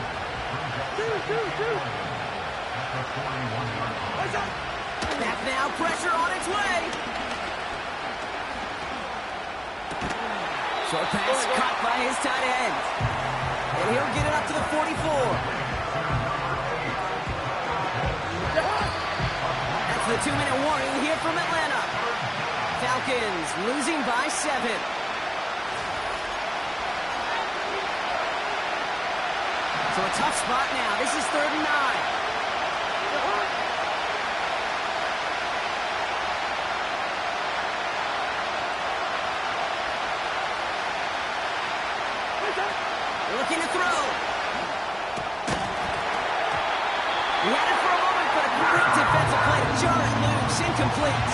Back now, pressure on its way. Short pass caught by his tight end. And he'll get it up to the 44. That's the 2-minute warning here from Atlanta. Falcons losing by 7. So a tough spot now. This is 3rd and 9. Looking to throw. He had it for a moment, but a great defensive play to jar it loose. Incomplete.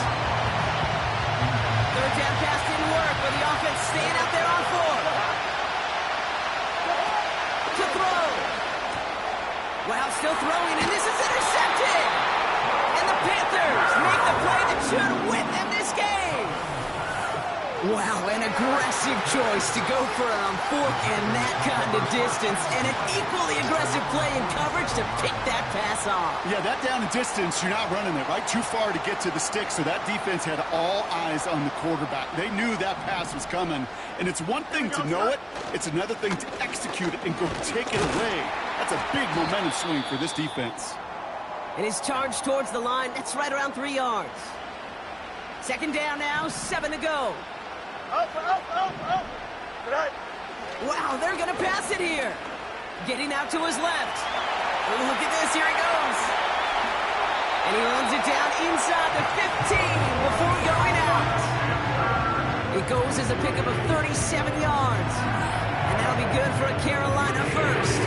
3rd down pass didn't work, but the offense staying out there on 4. To throw. Wow, still throwing, and this is intercepted. And the Panthers make the play that should win them this game. Wow, an aggressive choice to go for it on 4th and that kind of distance, and an equally aggressive play in coverage to pick that pass off. Yeah, that down and distance, you're not running it, right? Too far to get to the stick, so that defense had all eyes on the quarterback. They knew that pass was coming, and it's one thing to know it, it's another thing to execute it and go take it away. That's a big momentum swing for this defense. It is charged towards the line. That's right around 3 yards. Second down now, 7 to go. Wow, they're going to pass it here. Getting out to his left. Oh, look at this. Here he goes. And he runs it down inside the 15 before going out. It goes as a pickup of 37 yards. And that'll be good for a Carolina first.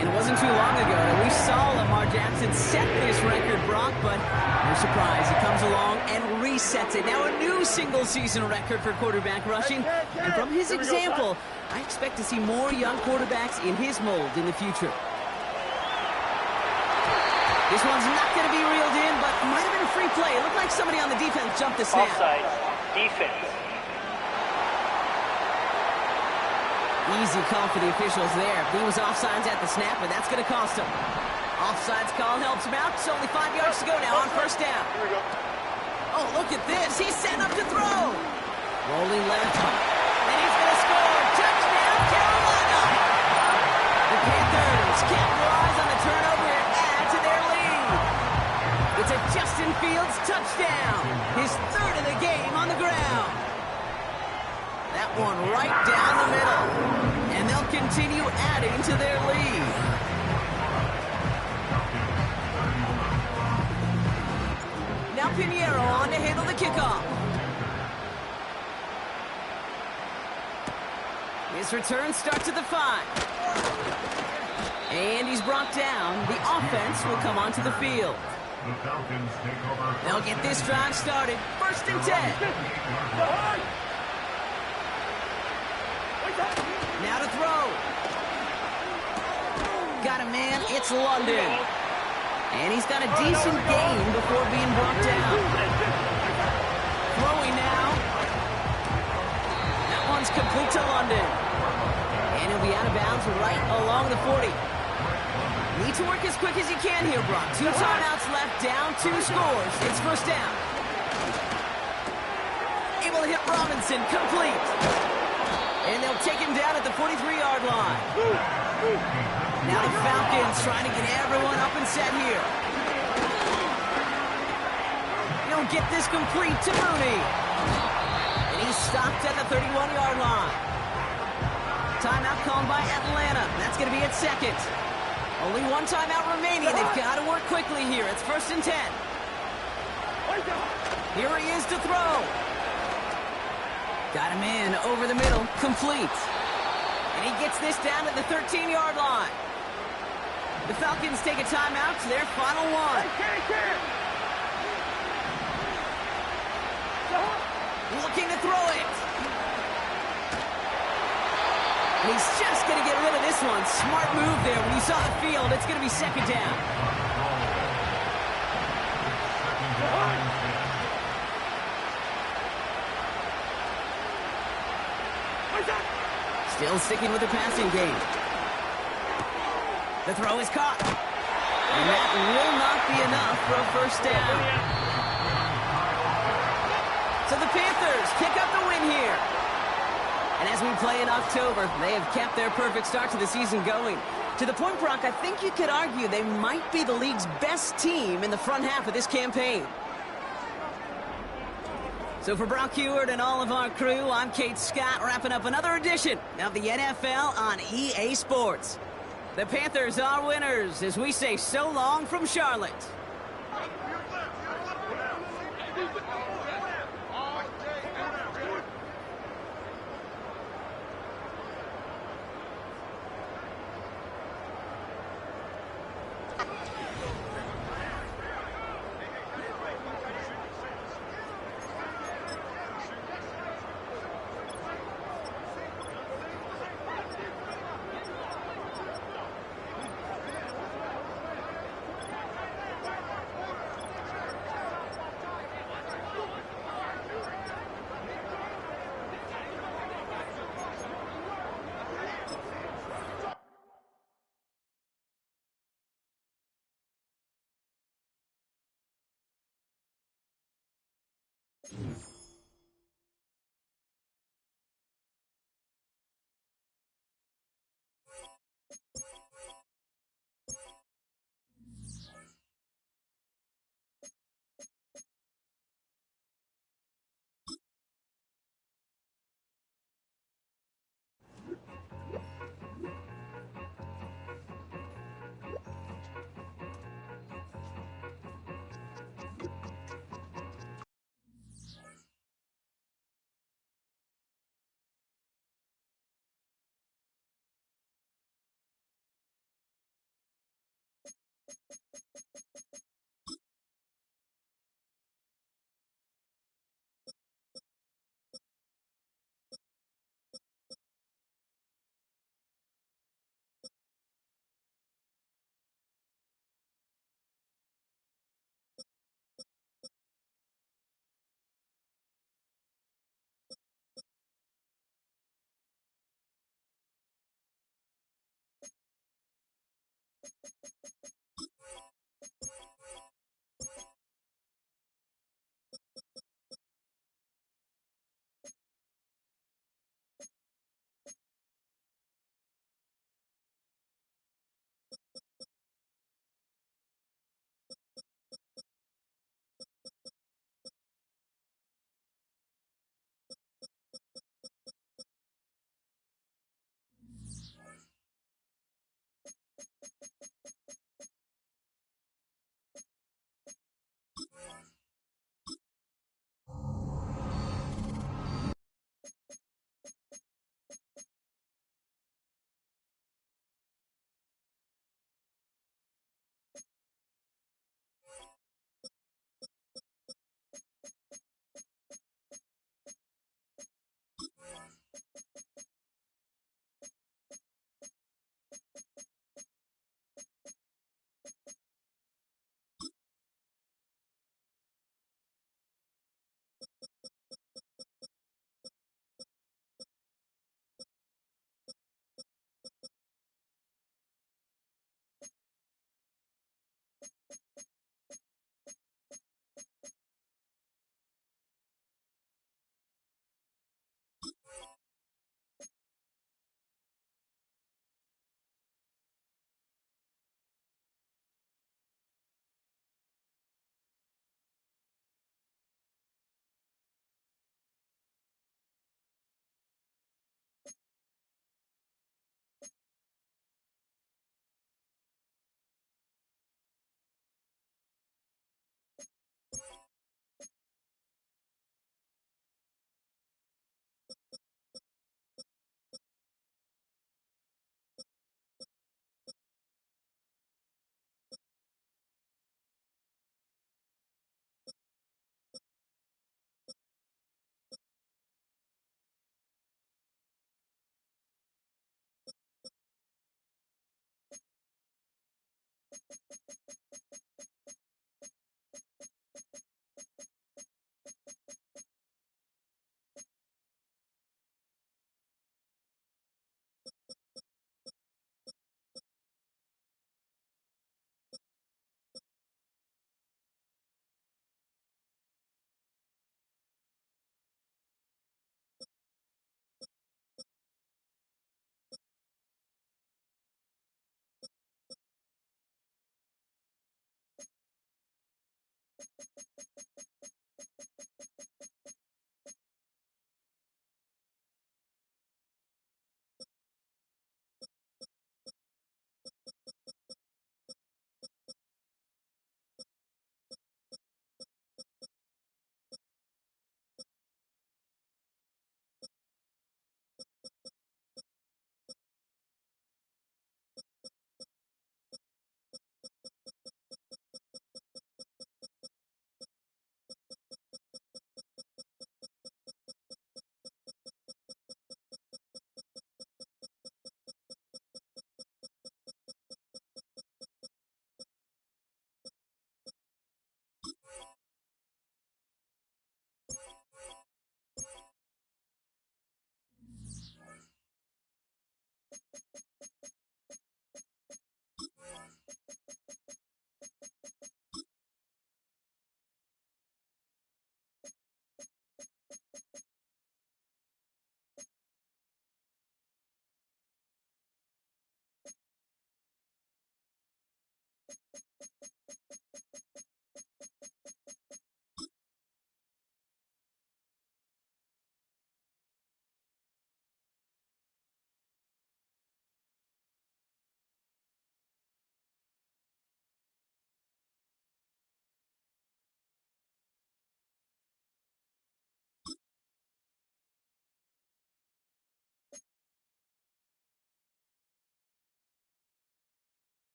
And it wasn't too long ago that we saw Lamar Jackson set this record, Brock, but no surprise, he comes along and resets it. Now a new single-season record for quarterback rushing, and from his example, I expect to see more young quarterbacks in his mold in the future. This one's not going to be reeled in, but might have been a free play. It looked like somebody on the defense jumped the snap. Offside. Defense. Easy call for the officials there. He was offsides at the snap, but that's going to cost him. Offsides call helps him out. It's only 5 yards to go now on first down. Here we go. Oh, look at this. He's set up to throw. Rolling left. And he's going to score. Touchdown, Carolina. The Panthers capitalize on the turnover and add to their lead. It's a Justin Fields touchdown. His 3rd of the game on the ground. That one right down the middle. And they'll continue adding to their lead. Now Pinheiro on to handle the kickoff. His return starts at the 5. And he's brought down. The offense will come onto the field. The Falcons take over. They'll get this drive started. 1st and 10. Now to throw. Got a man. It's London. And he's got a decent gain before being brought down. Throwing now. That one's complete to London. And he'll be out of bounds right along the 40. Need to work as quick as you can here, Brock. 2 timeouts left, down 2 scores. It's first down. Able to hit Robinson, complete. And they'll take him down at the 43-yard line. Now the Falcons trying to get everyone up and set here. He'll get this complete to Mooney. And he's stopped at the 31-yard line. Timeout called by Atlanta. That's going to be at 2nd. Only 1 timeout remaining. They've got to work quickly here. It's 1st and 10. Here he is to throw. Got a man over the middle, complete. And he gets this down at the 13-yard line. The Falcons take a timeout to their final 1. Looking to throw it. And he's just going to get rid of this one. Smart move there. When you saw the field, it's going to be second down. Still sticking with the passing game. The throw is caught. And that will not be enough for a first down. So the Panthers pick up the win here. And as we play in October, they have kept their perfect start to the season going. To the point, Brock, I think you could argue they might be the league's best team in the front half of this campaign. So for Brock Heward and all of our crew, I'm Kate Scott, wrapping up another edition of the NFL on EA Sports. The Panthers are winners as we say so long from Charlotte.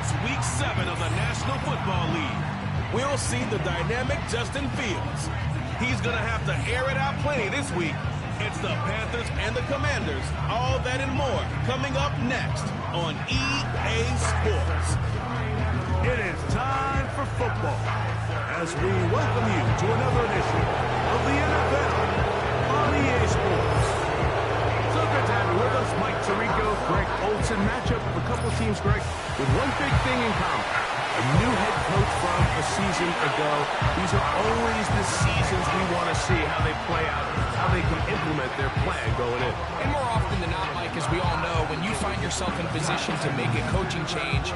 It's Week 7 of the National Football League. We'll see the dynamic Justin Fields. He's going to have to air it out plenty this week. It's the Panthers and the Commanders. All that and more coming up next on EA Sports. It is time for football as we welcome you to another edition of the NFL on EA Sports. So good to have you with us, Mike Tirico, Greg Olson. Matchup of a couple teams, Greg, with one big thing in common. A new head coach from a season ago. These are always the seasons we want to see how they play out, how they can implement their plan going in. And more often than not, Mike, as we all know, when you find yourself in position to make a coaching change,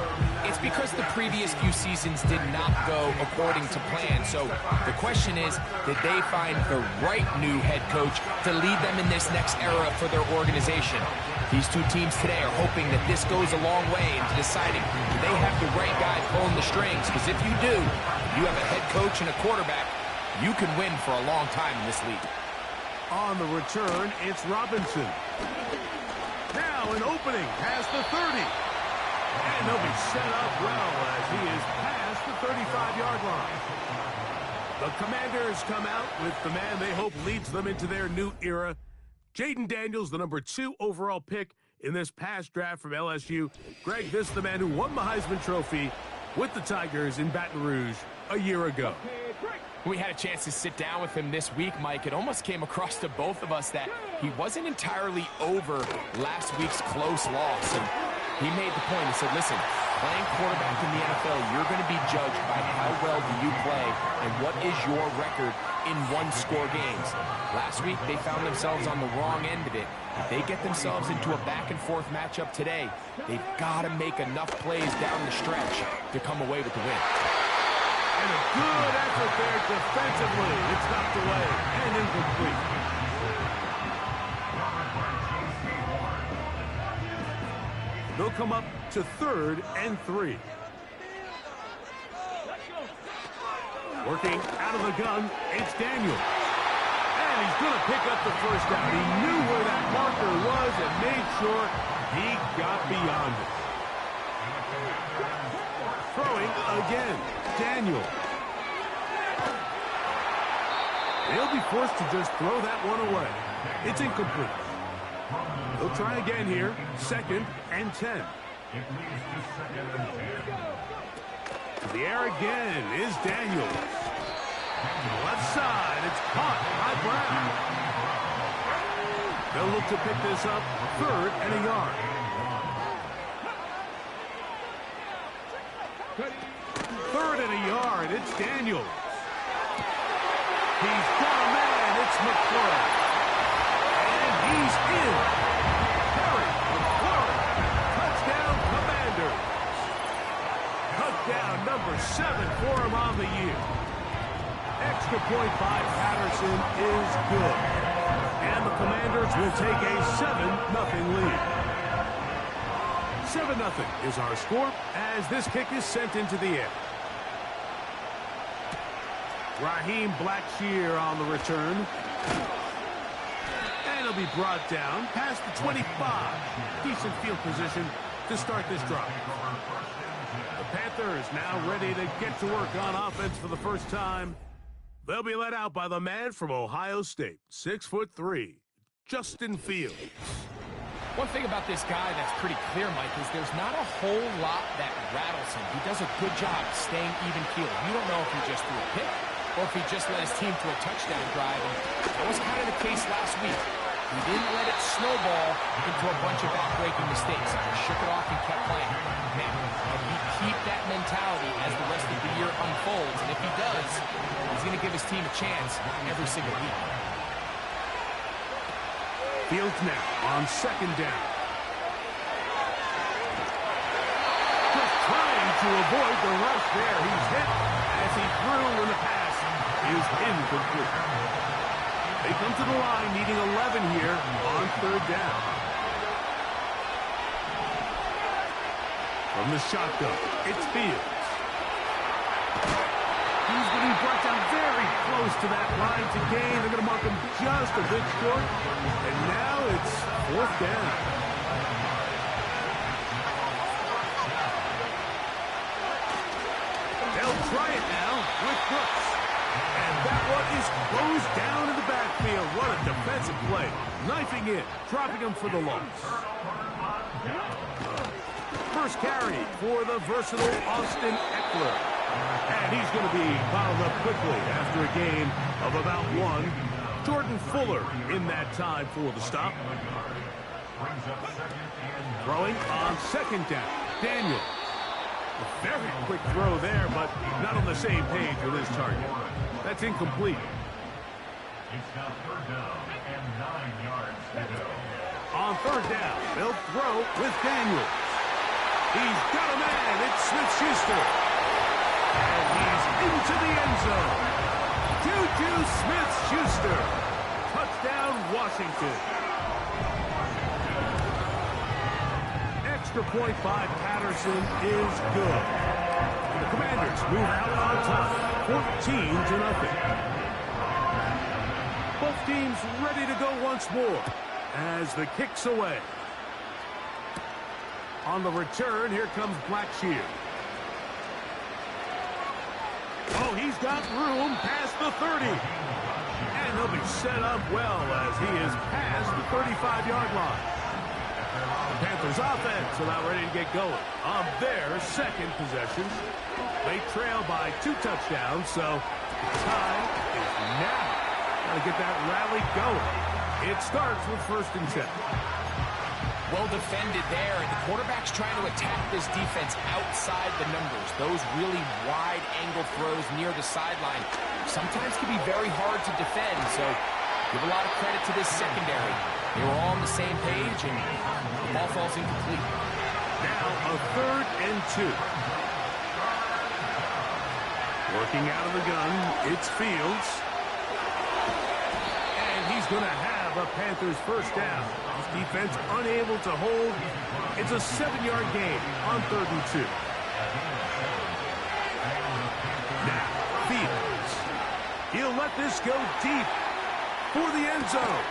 it's because the previous few seasons did not go according to plan. So the question is, did they find the right new head coach to lead them in this next era for their organization? These two teams today are hoping that this goes a long way into deciding do they have the right guy pulling the strings. Because if you do, you have a head coach and a quarterback, you can win for a long time in this league. On the return, it's Robinson. Now an opening past the 30. And they'll be set up well as he is past the 35-yard line. The Commanders come out with the man they hope leads them into their new era. Jaden Daniels, the number 2 overall pick in this past draft from LSU. Greg, this is the man who won the Heisman Trophy with the Tigers in Baton Rouge a year ago. We had a chance to sit down with him this week, Mike. It almost came across to both of us that he wasn't entirely over last week's close loss. And he made the point. He said, listen, playing quarterback in the NFL, you're going to be judged by how well do you play and what is your record in one-score games. Last week, they found themselves on the wrong end of it. If they get themselves into a back-and-forth matchup today, they've got to make enough plays down the stretch to come away with the win. And a good effort there defensively. It's knocked away and incomplete. They'll come up to 3rd and 3. Working out of the gun, it's Daniel. And he's going to pick up the first down. He knew where that marker was and made sure he got beyond it. Throwing again, Daniel. He'll be forced to just throw that one away. It's incomplete. He'll try again here, 2nd and 10. To the air again is Daniels. Left side, it's caught by Brown. They'll look to pick this up, 3rd and a yard. 3rd and a yard, it's Daniels. He's got a man, it's McClure. And he's in. Harry McClure. Touchdown, Commanders. Touchdown number 7 for him on the year. Extra point by Patterson is good. And the Commanders will take a 7-0 lead. 7-0 is our score as this kick is sent into the air. Raheem Blackshear on the return. And he'll be brought down past the 25. Decent field position to start this drive. The Panthers now ready to get to work on offense for the first time. They'll be led out by the man from Ohio State, 6'3", Justin Fields. One thing about this guy that's pretty clear, Mike, is there's not a whole lot that rattles him. He does a good job staying even keeled. You don't know if he just threw a pick or if he just led his team to a touchdown drive. And that was kind of the case last week. He didn't let it snowball into a bunch of back-breaking mistakes. He just shook it off and kept playing. Now, can he keep that mentality as the rest of the year unfolds? And if he does, he's going to give his team a chance every single week. Fields now on 2nd down. Just trying to avoid the rush there. He's hit as he threw when the pass is incomplete. They come to the line needing 11 here on 3rd down. From the shotgun, it's Fields. He's getting brought down very close to that line to gain. They're going to mark him just a bit short. And now it's 4th down. Brooks. And that one is closed down in the backfield. What a defensive play. Knifing in, dropping him for the loss. First carry for the versatile Austin Eckler. And he's going to be bottled up quickly after a gain of about 1. Jordan Fuller in that time for the stop. Throwing on second down. Daniel. A very quick throw there, but not on the same page with his target. That's incomplete. It's now third down and 9 yards to go. On third down, they'll throw with Daniel. He's got a man. It's Smith-Schuster. And he's into the end zone. Juju Smith-Schuster. Touchdown, Washington. Extra point by Patterson is good. The Commanders move out on top, 14-0. Both teams ready to go once more as the kick's away. On the return, here comes Blackshear. Oh, he's got room past the 30. And he'll be set up well as he is past the 35-yard line. The Panthers offense about ready to get going on their second possession. They trail by 2 touchdowns, so time is now. Got to get that rally going. It starts with 1st and 10. Well defended there, and the quarterback's trying to attack this defense outside the numbers. Those really wide angle throws near the sideline sometimes can be very hard to defend, so give a lot of credit to this secondary. They were all on the same page, and the ball falls incomplete. Now a 3rd and 2. Working out of the gun, it's Fields. And he's going to have a Panthers first down. His defense unable to hold. It's a 7-yard gain on 3rd and 2. Now, Fields. He'll let this go deep for the end zone.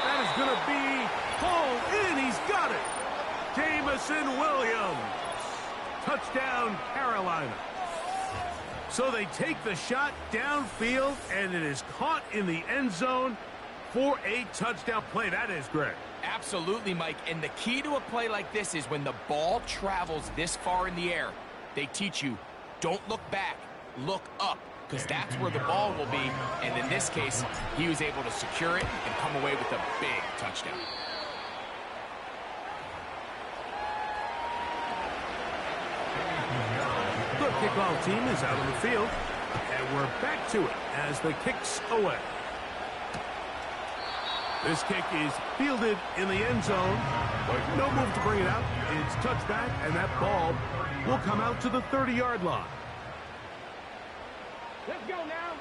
That is going to be hauled in. He's got it. Jamison Williams. Touchdown, Carolina. So they take the shot downfield, and it is caught in the end zone for a touchdown play. That is great. Absolutely, Mike. And the key to a play like this is when the ball travels this far in the air, they teach you, don't look back, look up, because that's where the ball will be. And in this case, he was able to secure it and come away with a big touchdown. The kickoff team is out on the field, and we're back to it as the kick's away. This kick is fielded in the end zone, but no move to bring it out. It's touchback, and that ball will come out to the 30-yard line. Let's go now.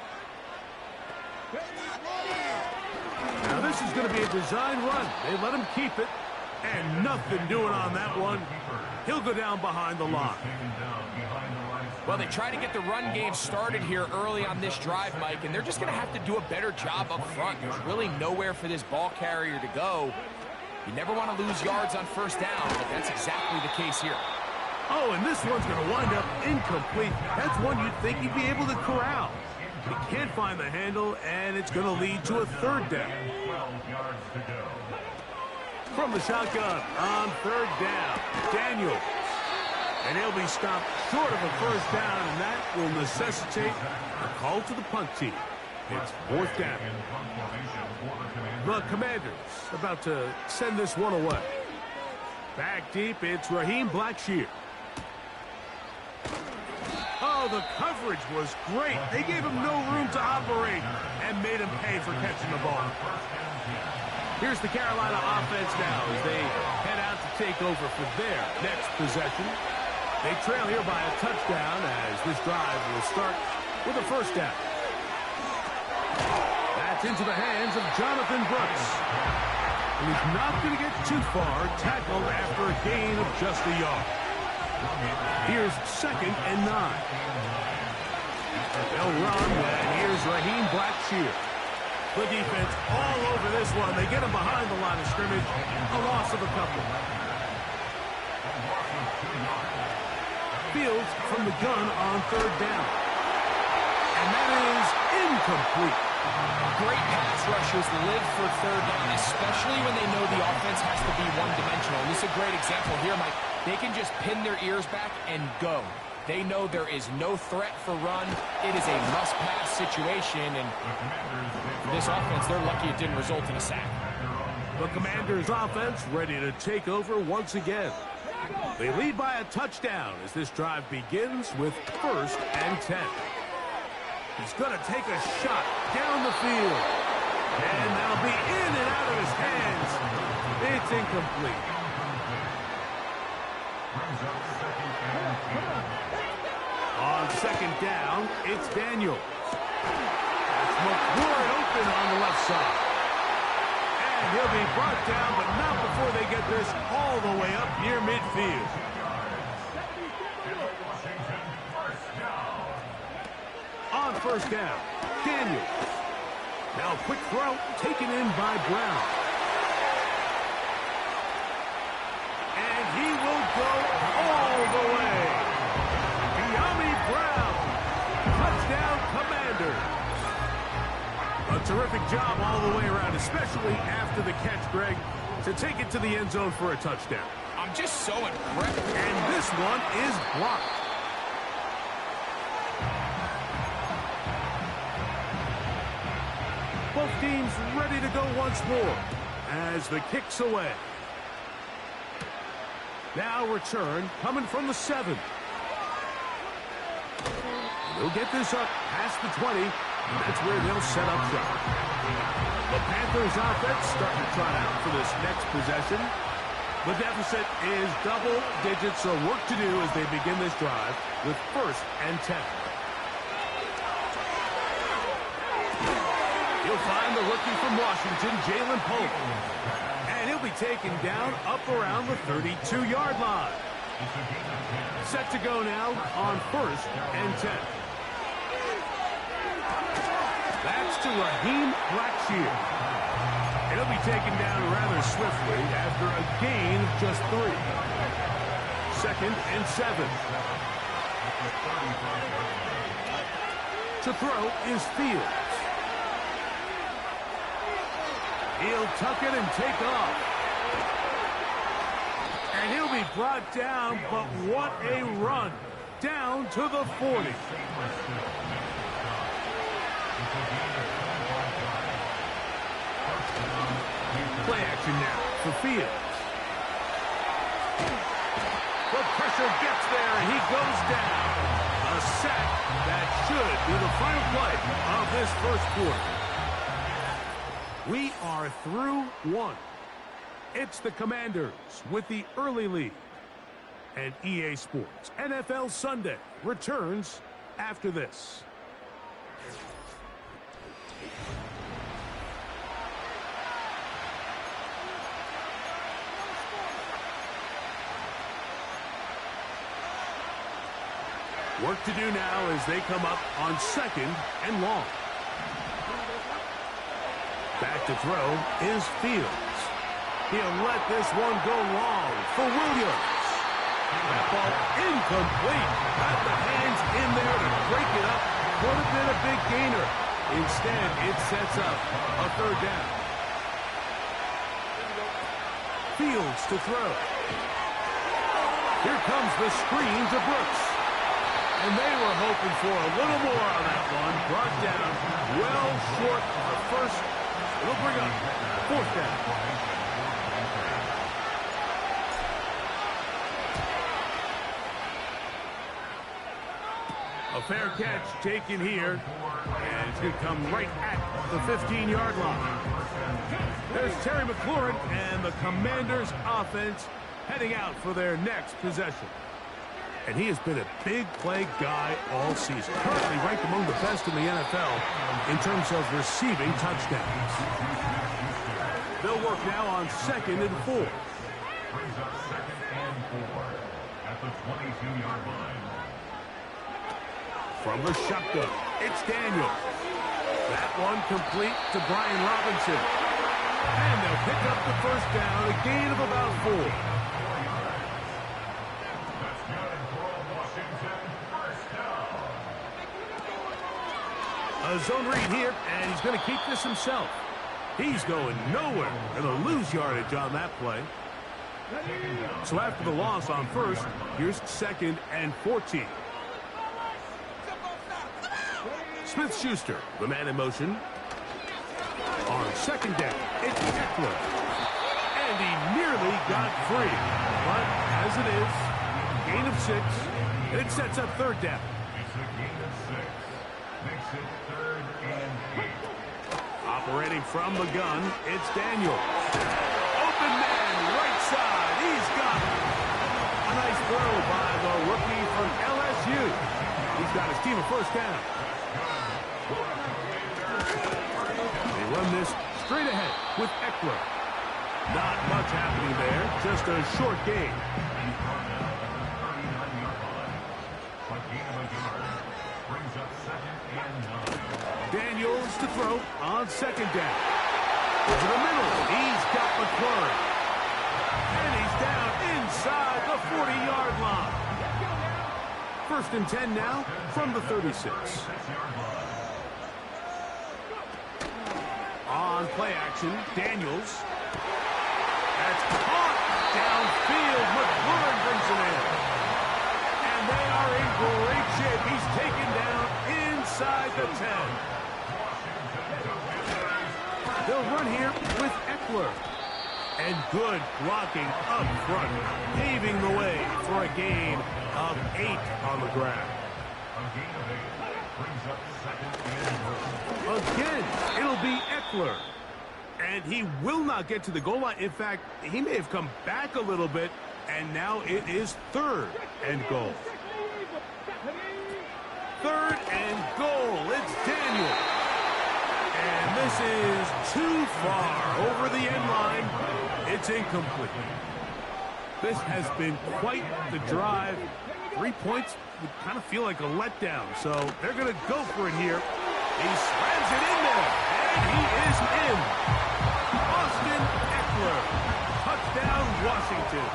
Now this is going to be a design run. They let him keep it, and nothing doing on that one. He'll go down behind the line. Well, they try to get the run game started here early on this drive, Mike, and they're just going to have to do a better job up front. There's really nowhere for this ball carrier to go. You never want to lose yards on first down, but that's exactly the case here. Oh, and this one's going to wind up incomplete. That's one you'd think he'd be able to corral. He can't find the handle, and it's going to lead to a 3rd down. From the shotgun on 3rd down, Daniel. And he'll be stopped short of a first down, and that will necessitate a call to the punt team. It's 4th down. The Commanders about to send this one away. Back deep, it's Raheem Blackshear. Oh, the coverage was great. They gave him no room to operate and made him pay for catching the ball. Here's the Carolina offense now as they head out to take over for their next possession. They trail here by a touchdown as this drive will start with a first down. That's into the hands of Jonathan Brooks. And he's not going to get too far, tackled after a gain of just a yard. Here's 2nd and 9. They'll run, and here's Raheem Blackshear. The defense all over this one. They get him behind the line of scrimmage. A loss of a couple. Fields from the gun on 3rd down. And that is incomplete. Great pass rushers live for third down, especially when they know the offense has to be one-dimensional. And this is a great example here, Mike. They can just pin their ears back and go. They know there is no threat for run. It is a must-pass situation, and for this offense, they're lucky it didn't result in a sack. The Commanders' offense ready to take over once again. They lead by a touchdown as this drive begins with 1st and 10. He's going to take a shot down the field. And that'll be in and out of his hands. It's incomplete. On 2nd down, it's Daniels. That's McLaurin open on the left side. And he'll be brought down, but not before they get this all the way up near midfield. On 1st down, Daniels. Now quick throw taken in by Brown. And he will go all the way. Yummy Brown. Touchdown Commanders. A terrific job all the way around, especially after the catch, Greg, to take it to the end zone for a touchdown. I'm just so impressed. And this one is blocked. Both teams ready to go once more as the kick's away. Now return coming from the 7. They'll get this up past the 20, and that's where they'll set up shop. The Panthers offense starting to trot out for this next possession. The deficit is double digits, so work to do as they begin this drive with 1st and 10. He'll find the rookie from Washington, Jalen Pope. And he'll be taken down up around the 32-yard line. Set to go now on 1st and 10. That's to Raheem Blackshear. He'll be taken down rather swiftly after a gain of just 3. 2nd and 7. To throw is Fields. He'll tuck it and take off. And he'll be brought down, but what a run. Down to the 40. Play action now for Fields. The pressure gets there, and he goes down. A sack that should be the final play of this 1st quarter. We are through 1. It's the Commanders with the early lead. And EA Sports NFL Sunday returns after this. Work to do now as they come up on 2nd and long. Back to throw is Fields. He'll let this one go long for Williams. That ball incomplete. Got the hands in there to break it up. Could have been a big gainer. Instead, it sets up a 3rd down. Fields to throw. Here comes the screen to Brooks. And they were hoping for a little more on that one. Brought down well short of the 1st. It'll bring up 4th down. A fair catch taken here. And it's going to come right at the 15-yard line. There's Terry McLaurin and the Commanders offense heading out for their next possession. And he has been a big play guy all season. Currently ranked among the best in the NFL in terms of receiving touchdowns. They'll work now on 2nd and 4. Brings up 2nd and 4 at the 22-yard line. From the shotgun, it's Daniels. That one complete to Brian Robinson. And they'll pick up the 1st down, a gain of about 4. A zone read here, and he's going to keep this himself. He's going nowhere. Going to lose yardage on that play. So after the loss on first, here's 2nd and 14. Smith-Schuster, the man in motion. On 2nd down, it's Eckler. And he nearly got free. But as it is, gain of 6, and it sets up 3rd down. It's a gain of 6. Makes it 3rd and 8. Operating from the gun, it's Daniel. Open man, right side. He's got it. A nice throw by the rookie from LSU. He's got his team a 1st down. They run this straight ahead with Eckler. Not much happening there, just a short gain. Daniels to throw on 2nd down. Over the middle, he's got McClure. And he's down inside the 40-yard line. 1st and 10 now from the 36. On play action, Daniels. That's caught downfield. McClure brings it in. And they are in great shape. He's taken down inside the 10. They'll run here with Eckler. And good blocking up front, paving the way for a gain of 8 on the ground. Again, it'll be Eckler. And he will not get to the goal line. In fact, he may have come back a little bit, and now it is 3rd and goal. 3rd and goal. It's Daniel. And this is too far over the end line. It's incomplete. This has been quite the drive. 3 points would kind of feel like a letdown, so they're going to go for it here. He slams it in there, and he is in. Austin Eckler, touchdown Washington.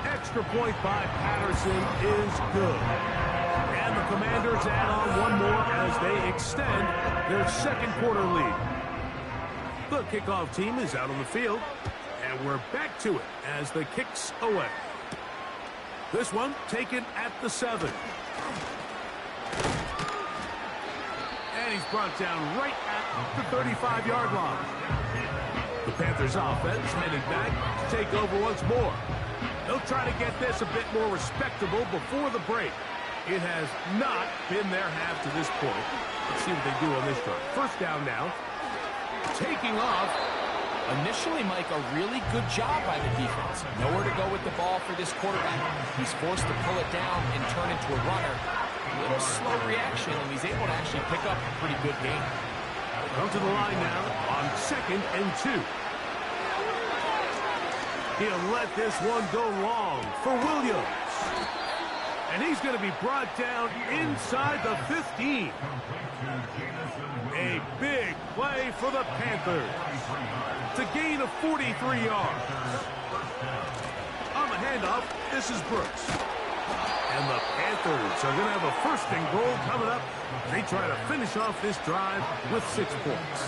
Extra point by Patterson is good. And the Commanders add on one more as they extend their 2nd quarter lead. The kickoff team is out on the field, and we're back to it as the kicks away. This one taken at the 7. And he's brought down right at the 35-yard line. The Panthers offense headed back to take over once more. They'll try to get this a bit more respectable before the break. It has not been their half to this point. Let's see what they do on this drive. 1st down now. Taking off. Initially, Mike, a really good job by the defense. Nowhere to go with the ball for this quarterback. He's forced to pull it down and turn into a runner. A little slow reaction, and he's able to actually pick up a pretty good game. Come to the line now on 2nd and 2. He'll let this one go long for Williams. And he's going to be brought down inside the 15. A big play for the Panthers. It's a gain of 43 yards. On the handoff, this is Brooks. And the Panthers are going to have a 1st and goal coming up. They try to finish off this drive with 6 points.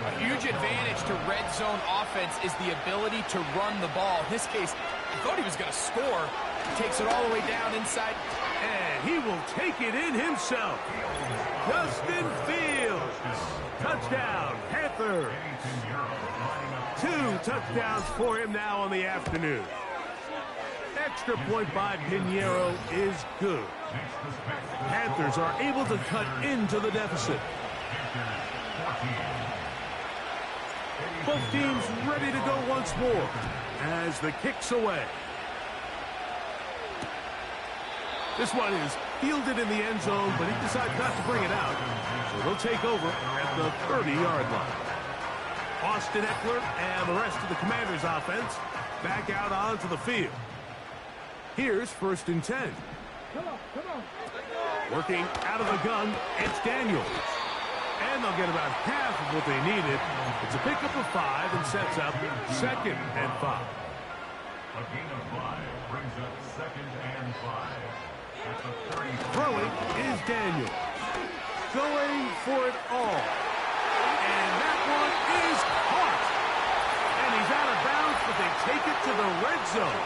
A huge advantage to red zone offense is the ability to run the ball. In this case, I thought he was going to score. He takes it all the way down inside. And he will take it in himself. Justin Fields. Touchdown, Panthers. 2 touchdowns for him now on the afternoon. Extra point by Pinheiro is good. Panthers are able to cut into the deficit. Both teams ready to go once more as the kick's away. This one is fielded in the end zone, but he decides not to bring it out. So they'll take over at the 30-yard line. Austin Eckler and the rest of the Commanders' offense back out onto the field. Here's 1st and 10. Working out of the gun, it's Daniels. And they'll get about half of what they needed. It's a pickup of 5 and sets up 2nd and 5. A gain of 5 brings up 2nd and 5. Throwing is Daniel. Going for it all. And that one is caught. And he's out of bounds, but they take it to the red zone.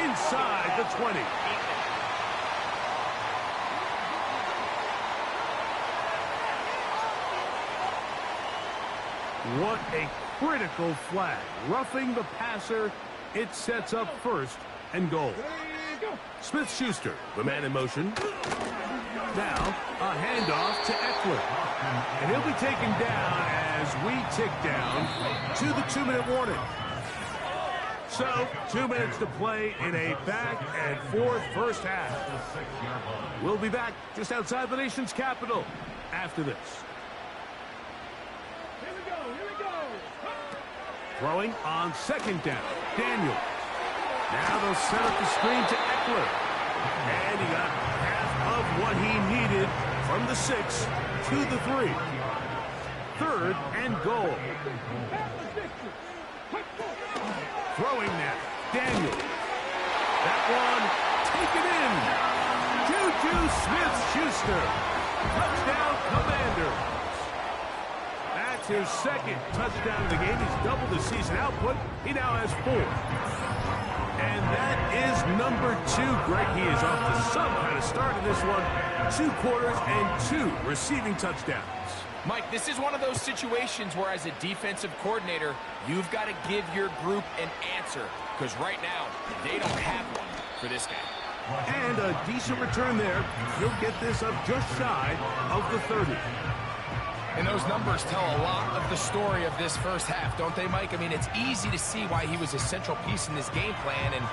Inside the 20. What a critical flag. Roughing the passer. It sets up first and goal. Smith-Schuster, the man in motion. Now, a handoff to Eckler. And he'll be taken down as we tick down to the 2-minute warning. So, 2 minutes to play in a back-and-forth first half. We'll be back just outside the nation's capital after this. Here we go. Throwing on second down, Daniel. Now they'll set up the screen to Eckler. And he got half of what he needed from the 6 to the 3. Third and goal. Throwing now, Daniel. That one taken in. Juju Smith-Schuster. Touchdown, Commanders. That's his second touchdown of the game. He's doubled his season output. He now has 4. And that is number 2, Greg. He is off to some kind of start in this one. 2 quarters and 2 receiving touchdowns. Mike, this is one of those situations where as a defensive coordinator, you've got to give your group an answer. Because right now, they don't have one for this guy. And a decent return there. He'll get this up just shy of the 30. And those numbers tell a lot of the story of this first half, don't they, Mike? I mean, it's easy to see why he was a central piece in this game plan, and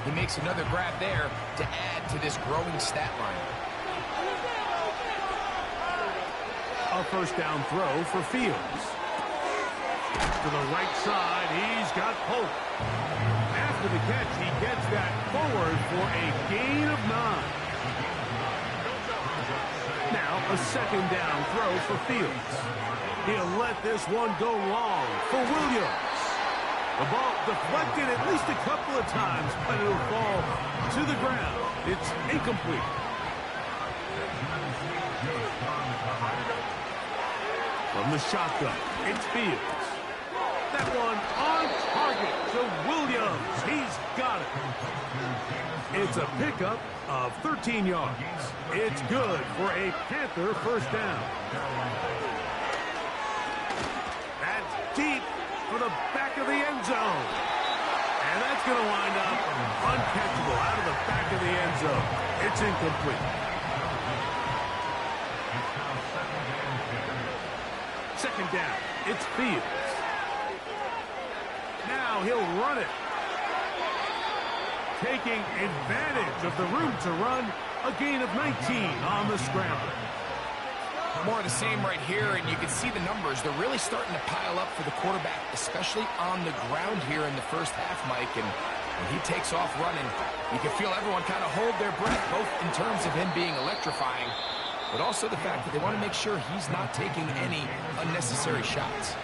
he makes another grab there to add to this growing stat line. A first down throw for Fields. To the right side, he's got Polk. After the catch, he gets that forward for a gain of 9. Now a second down throw for Fields. He'll let this one go long for Williams. The ball deflected at least a couple of times, but it'll fall to the ground. It's incomplete. From the shotgun, it's Fields. That one on target to Williams. He's got it. It's a pickup of 13 yards. It's good for a Panther first down. That's deep for the back of the end zone. And that's going to wind up uncatchable out of the back of the end zone. It's incomplete. Second down, it's Fields. Now he'll run it. Taking advantage of the room to run, a gain of 19 on the scramble. More of the same right here, and you can see the numbers. They're really starting to pile up for the quarterback, especially on the ground here in the first half, Mike. And when he takes off running, you can feel everyone kind of hold their breath, both in terms of him being electrifying, but also the fact that they want to make sure he's not taking any unnecessary shots.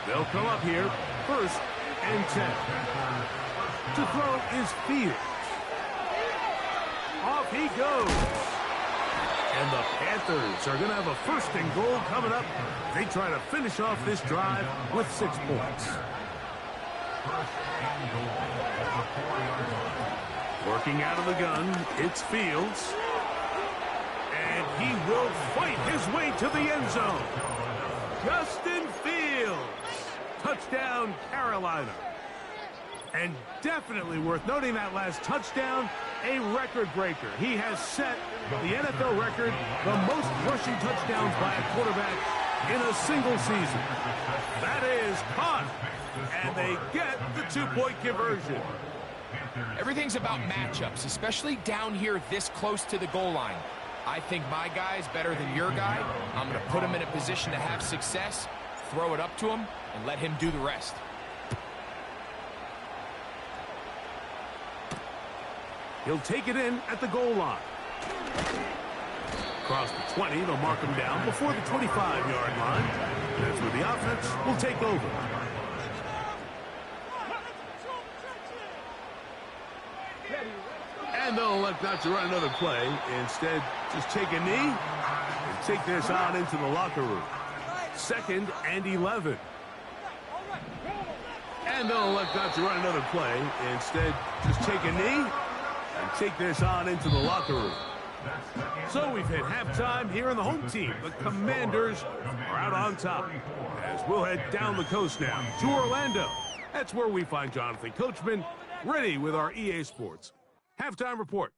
They'll come up here, first and 10. To throw is Fields. Off he goes. And the Panthers are going to have a first and goal coming up. They try to finish off this drive with 6 points. Working out of the gun, it's Fields. And he will fight his way to the end zone. Justin Fields. Touchdown, Carolina. And definitely worth noting that last touchdown, a record breaker. He has set the NFL record, the most rushing touchdowns by a quarterback in a single season. That is caught, and they get the 2-point conversion. Everything's about matchups, especially down here this close to the goal line. I think my guy is better than your guy. I'm going to put him in a position to have success, throw it up to him, and let him do the rest. He'll take it in at the goal line. Across the 20, they'll mark him down before the 25-yard line. That's where the offense will take over. And they'll elect not to run another play. Instead, just take a knee and take this on into the locker room. 2nd and 11. And they'll elect not to run another play. Instead, just take a knee and take this on into the locker room. So we've hit halftime here in the home team. The Commanders are out on top. As we'll head down the coast now to Orlando. That's where we find Jonathan Coachman ready with our EA Sports halftime report.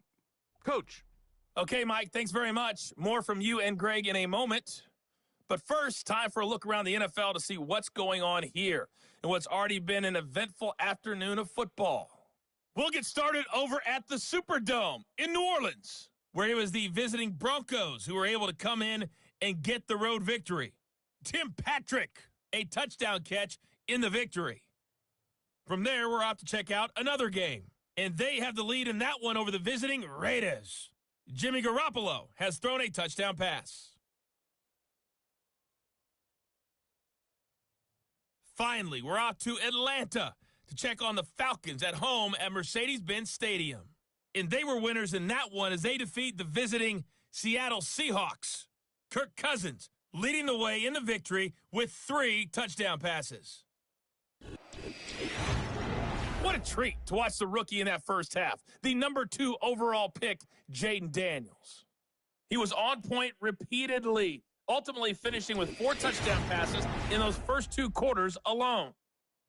Coach. Okay, Mike, thanks very much. More from you and Greg in a moment. But first, time for a look around the NFL to see what's going on here and what's already been an eventful afternoon of football. We'll get started over at the Superdome in New Orleans, where it was the visiting Broncos who were able to come in and get the road victory. Tim Patrick, a touchdown catch in the victory. From there, we're off to check out another game, and they have the lead in that one over the visiting Raiders. Jimmy Garoppolo has thrown a touchdown pass. Finally, we're off to Atlanta to check on the Falcons at home at Mercedes-Benz Stadium. And they were winners in that one as they defeat the visiting Seattle Seahawks. Kirk Cousins leading the way in the victory with 3 touchdown passes. What a treat to watch the rookie in that first half, the number 2 overall pick, Jaden Daniels. He was on point repeatedly, ultimately finishing with 4 touchdown passes in those first 2 quarters alone.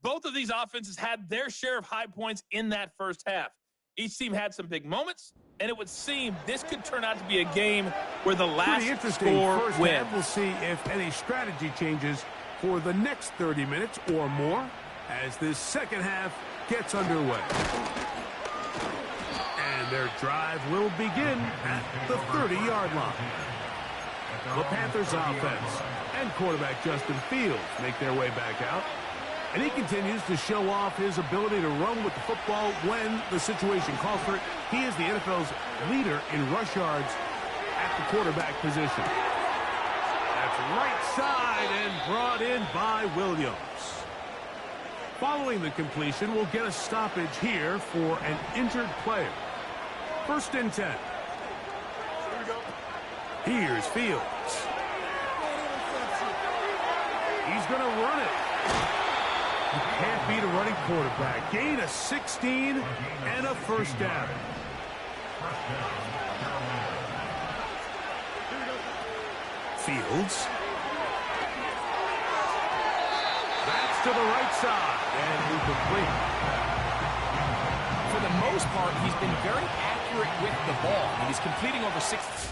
Both of these offenses had their share of high points in that first half. Each team had some big moments, and it would seem this could turn out to be a game where the last score first wins. Half. We'll see if any strategy changes for the next 30 minutes or more as this second half gets underway. And their drive will begin at the 30-yard line. The Panthers offense and quarterback Justin Fields make their way back out. And he continues to show off his ability to run with the football when the situation calls for it. He is the NFL's leader in rush yards at the quarterback position. That's right side and brought in by Williams. Following the completion, we'll get a stoppage here for an injured player. 1st and 10. Here's Fields. He's going to run it. You can't beat a running quarterback. Gain of 16 and a first down. Fields. That's to the right side and incomplete. For the most part, he's been very accurate with the ball. He's completing over 6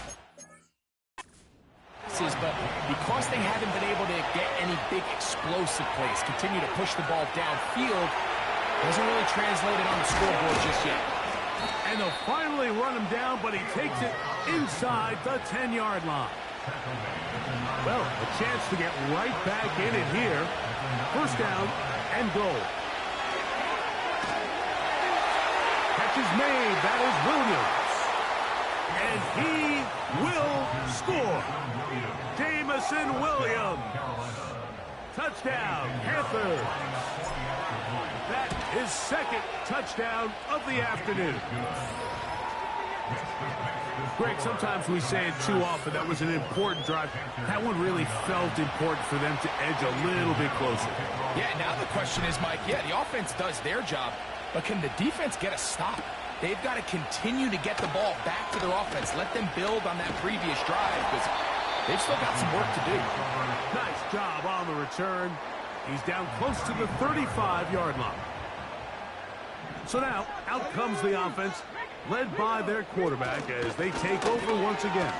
passes, but because they haven't been able to get any big explosive plays, continue to push the ball downfield, doesn't really translate it on the scoreboard just yet. And they'll finally run him down, but he takes it inside the 10-yard line. Well, a chance to get right back in it here. First down and goal. Catch is made. That is Williams. And he will score. Jamison Williams. Touchdown, Panthers. That is 2nd touchdown of the afternoon. Greg, sometimes we say it too often. That was an important drive. That one really felt important for them to edge a little bit closer. Yeah, now the question is, Mike, the offense does their job, but can the defense get a stop? They've got to continue to get the ball back to their offense. Let them build on that previous drive because they've still got some work to do. Nice job on the return. He's down close to the 35-yard line. So now, out comes the offense, led by their quarterback as they take over once again.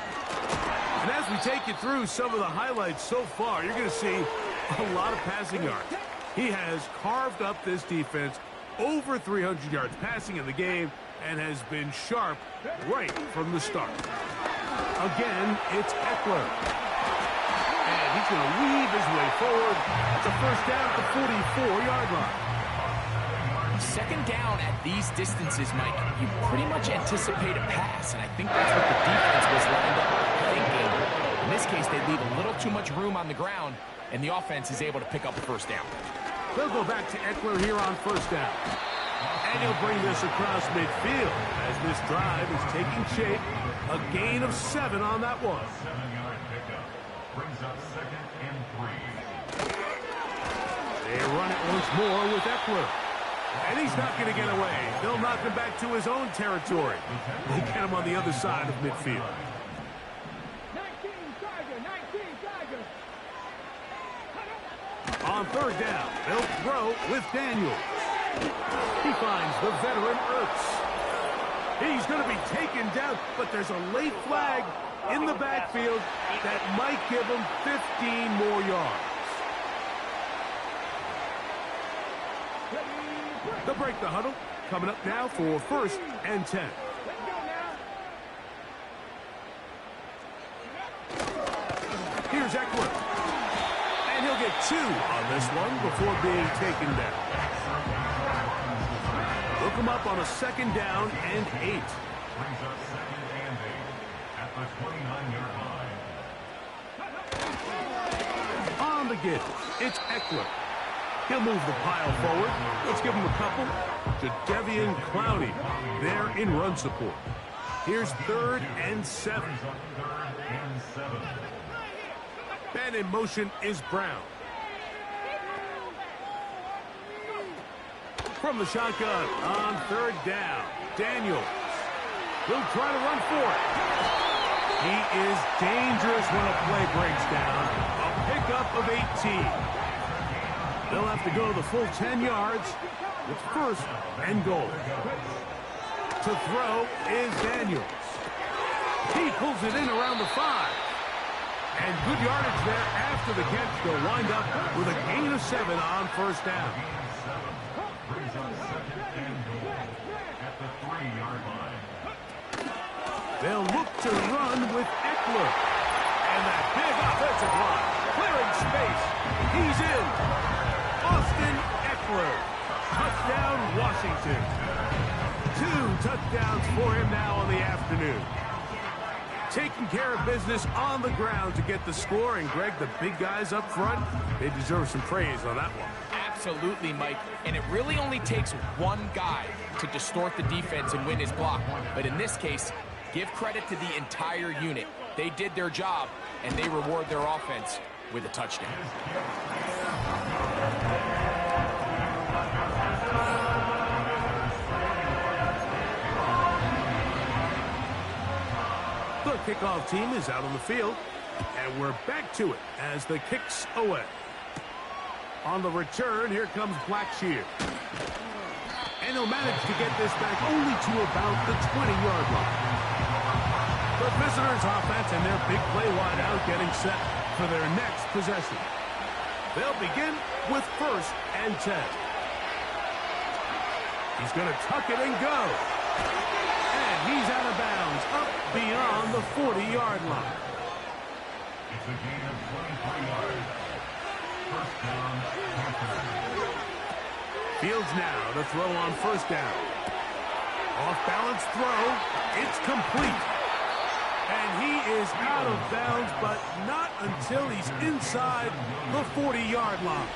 And as we take you through some of the highlights so far, you're going to see a lot of passing yards. He has carved up this defense, over 300 yards passing in the game, and has been sharp right from the start. Again, it's Eckler. And he's going to weave his way forward. It's a first down at the 44-yard line. Second down at these distances, Mike, you pretty much anticipate a pass, and I think that's what the defense was lined up thinking. In this case, they leave a little too much room on the ground, and the offense is able to pick up a first down. They'll go back to Eckler here on first down. And he'll bring this across midfield as this drive is taking shape. A gain of 7 on that one. 7-yard pickup. Brings up 2nd and 3. They run it once more with Eckler. And he's not going to get away. They'll knock him back to his own territory. They get him on the other side of midfield. 19 Tiger. On 3rd down, they'll throw with Daniels. He finds the veteran Ertz. He's going to be taken down, but there's a late flag in the backfield that might give him 15 more yards. They'll break the huddle. Coming up now for 1st and 10. Here's Eckler. And he'll get 2 on this one before being taken down. Look him up on a 2nd down and 8. Brings up 2nd and 8 at the 29-yard line. On the give, it's Eckler. He'll move the pile forward. Let's give him a couple to Devian Clowney there in run support. Here's 3rd and 7. Brings up 3rd and 7. And in motion is Brown. From the shotgun on 3rd down, Daniels. He'll try to run for it. He is dangerous when a play breaks down. A pickup of 18. They'll have to go the full 10 yards. It's 1st and goal. To throw is Daniels. He pulls it in around the 5. And good yardage there after the catch. They'll wind up with a gain of 7 on 1st down. Brings up 2nd and goal at the 3-yard line. They'll look to run with Eckler. And that big offensive line clearing space. He's in. Austin Eckler. Touchdown, Washington. 2 touchdowns for him now on the afternoon. Taking care of business on the ground to get the score. And, Greg, the big guys up front, they deserve some praise on that one. Absolutely, Mike. And it really only takes one guy to distort the defense and win his block. But in this case, give credit to the entire unit. They did their job, and they reward their offense with a touchdown. The kickoff team is out on the field, and we're back to it as the kick's away. On the return, here comes Blackshear. And he'll manage to get this back only to about the 20-yard line. The visitors' offense and their big play wideout getting set for their next possession. They'll begin with 1st and 10. He's going to tuck it and go. And he's out of bounds, up beyond the 40-yard line. It's a gain of 23 yards. 1st down, Panthers. Fields now to throw on 1st down. Off-balance throw. It's complete. And he is out of bounds, but not until he's inside the 40-yard line.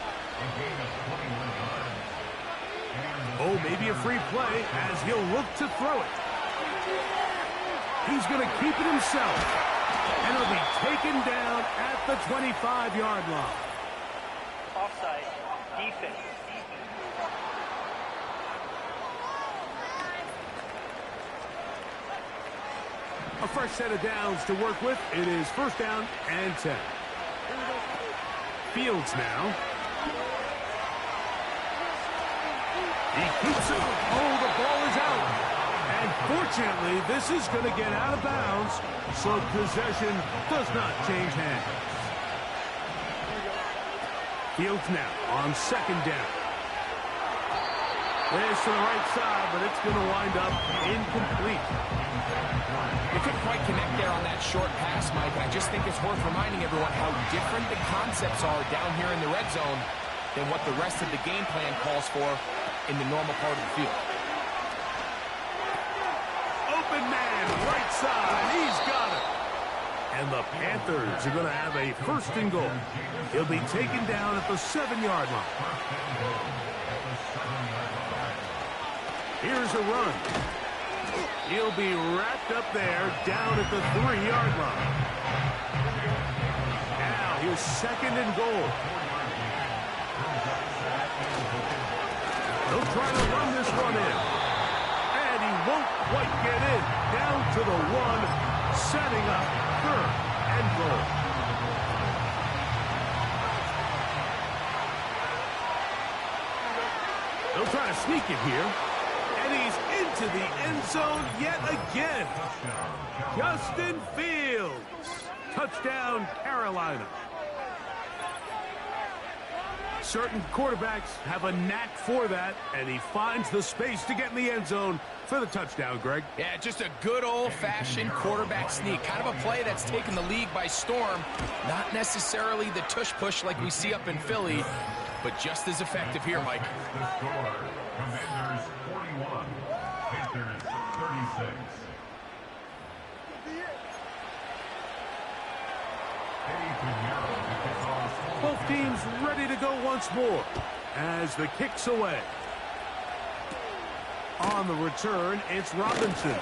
Oh, maybe a free play as he'll look to throw it. He's going to keep it himself. And he'll be taken down at the 25-yard line. Offside. Defense. A fresh set of downs to work with. It is 1st down and 10. Fields now. He keeps it. Oh, the ball is out. And fortunately, this is going to get out of bounds, so possession does not change hands. Fields now on 2nd down. There's to the right side, but it's going to wind up incomplete. They couldn't quite connect there on that short pass, Mike. I just think it's worth reminding everyone how different the concepts are down here in the red zone than what the rest of the game plan calls for in the normal part of the field. Open man, right side. He's got it. And the Panthers are going to have a 1st and goal. He'll be taken down at the 7-yard line. Here's a run. He'll be wrapped up there down at the 3-yard line. Now here's 2nd and goal. He'll try to run this one in. And he won't quite get in. Down to the 1, setting up 3rd and goal. He'll try to sneak it here. And he's into the end zone yet again. Justin Fields. Touchdown, Carolina. Certain quarterbacks have a knack for that, and he finds the space to get in the end zone for the touchdown, Greg. Yeah, just a good old-fashioned quarterback sneak. Kind of a play that's taken the league by storm. Not necessarily the tush-push like we see up in Philly, but just as effective here, Mike. The score, Commanders 41, Panthers 36. Both teams ready to go once more as the kick's away. On the return, it's Robinson.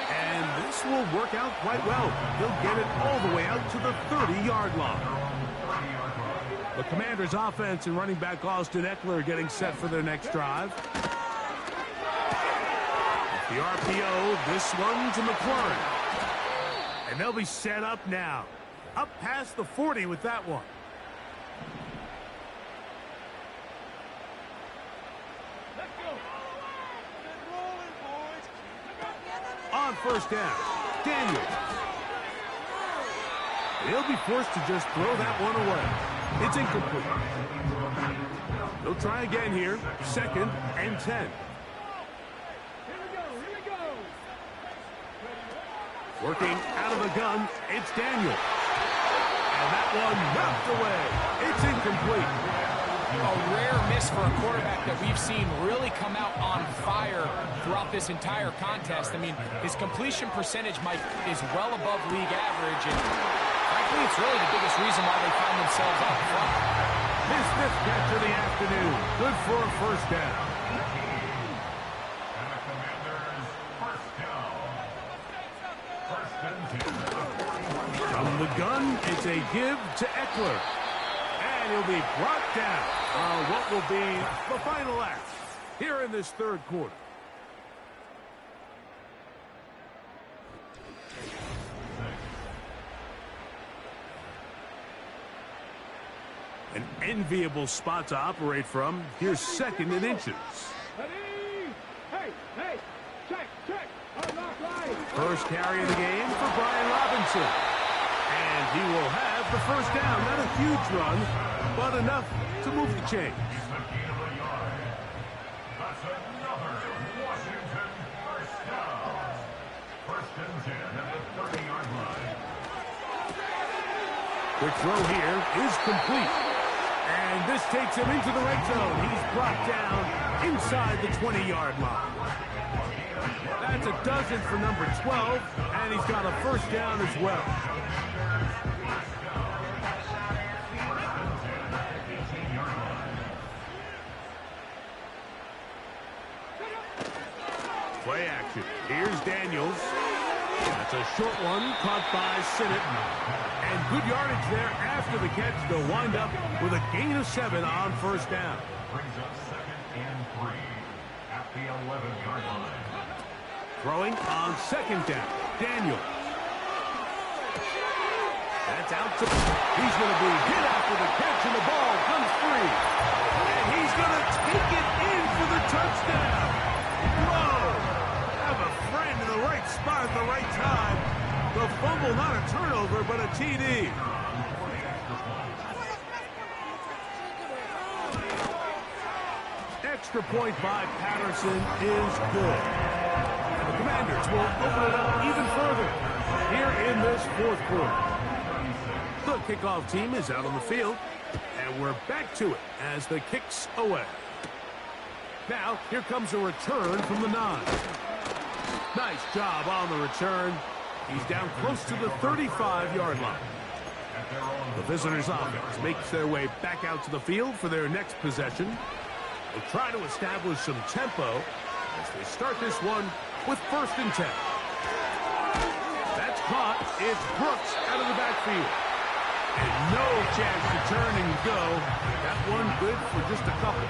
And this will work out quite well. He'll get it all the way out to the 30-yard line. The Commanders' offense and running back Austin Eckler are getting set for their next drive. The RPO, this one to McLaurin. And they'll be set up now. Up past the 40 with that one. On first down, Daniels. He'll be forced to just throw that one away. It's incomplete. They'll try again here. 2nd and 10. Working out of the gun, it's Daniels. And that one knocked away. It's incomplete. A rare miss for a quarterback that we've seen really come out on fire throughout this entire contest. I mean, his completion percentage, Mike, is well above league average, and frankly, it's really the biggest reason why they find themselves out front. His 5th catch of the afternoon. Good for a first down. And the Commanders' first down. First and 10. From the gun, it's a give to Eckler. And he'll be brought down on what will be the final act here in this 3rd quarter. An enviable spot to operate from. Here's 2nd and inches. Hey, check. First carry of the game for Brian Robinson. And he will have the first down. Not a huge run, but enough to move the chain. That's another Washington first down. First and 10 at the 30-yard line. Quick throw here is complete. And this takes him into the red zone. He's brought down inside the 20-yard line. That's a dozen for number 12, and he's got a first down as well. Play action. Here's Daniels. That's a short one caught by Sinnott. And good yardage there after the catch. They'll wind up with a gain of 7 on first down. Brings up 2nd and 3 at the 11-yard line. Throwing on 2nd down. Daniel. That's out to... He's going to be hit after the catch, and the ball comes free. And he's going to take it in for the touchdown. Whoa! Have a friend in the right spot at the right time. The fumble, not a turnover, but a TD. Extra point by Patterson is good. And the Commanders will open it up even further here in this 4th quarter. The kickoff team is out on the field, and we're back to it as the kick's away. Now, here comes a return from the 9. Nice job on the return. He's down close to the 35-yard line. The visitors' offense makes their way back out to the field for their next possession. They'll try to establish some tempo. as they start this one with 1st and 10. That's caught. It's Brooks out of the backfield. And no chance to turn and go. That one good for just a couple.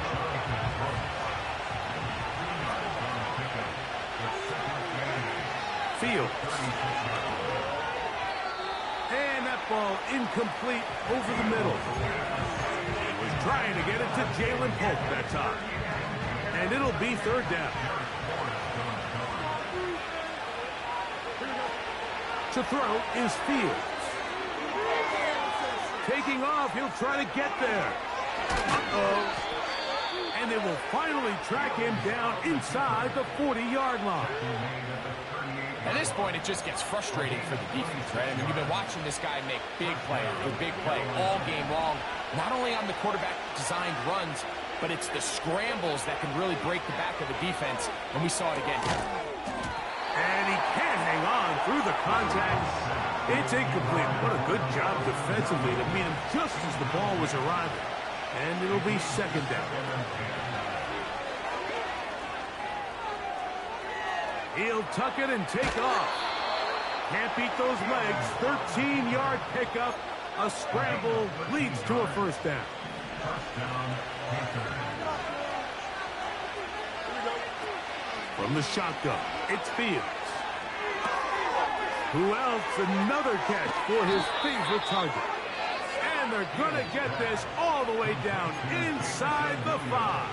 Fields. And that ball incomplete over the middle. He was trying to get it to Jalen Polk that time. And it'll be 3rd down. To throw is Fields. Taking off, he'll try to get there. Uh-oh. And they will finally track him down inside the 40-yard line. At this point, it just gets frustrating for the defense, right? I mean, you've been watching this guy make big play after big play all game long, not only on the quarterback-designed runs, but it's the scrambles that can really break the back of the defense, and we saw it again. And he can't hang on through the contact. It's incomplete. What a good job defensively to meet him just as the ball was arriving. And it'll be 2nd down. He'll tuck it and take off. Can't beat those legs. 13-yard pickup. A scramble leads to a 1st down. From the shotgun, it's Fields. Who else? Another catch for his favorite target. And they're going to get this all the way down inside the 5.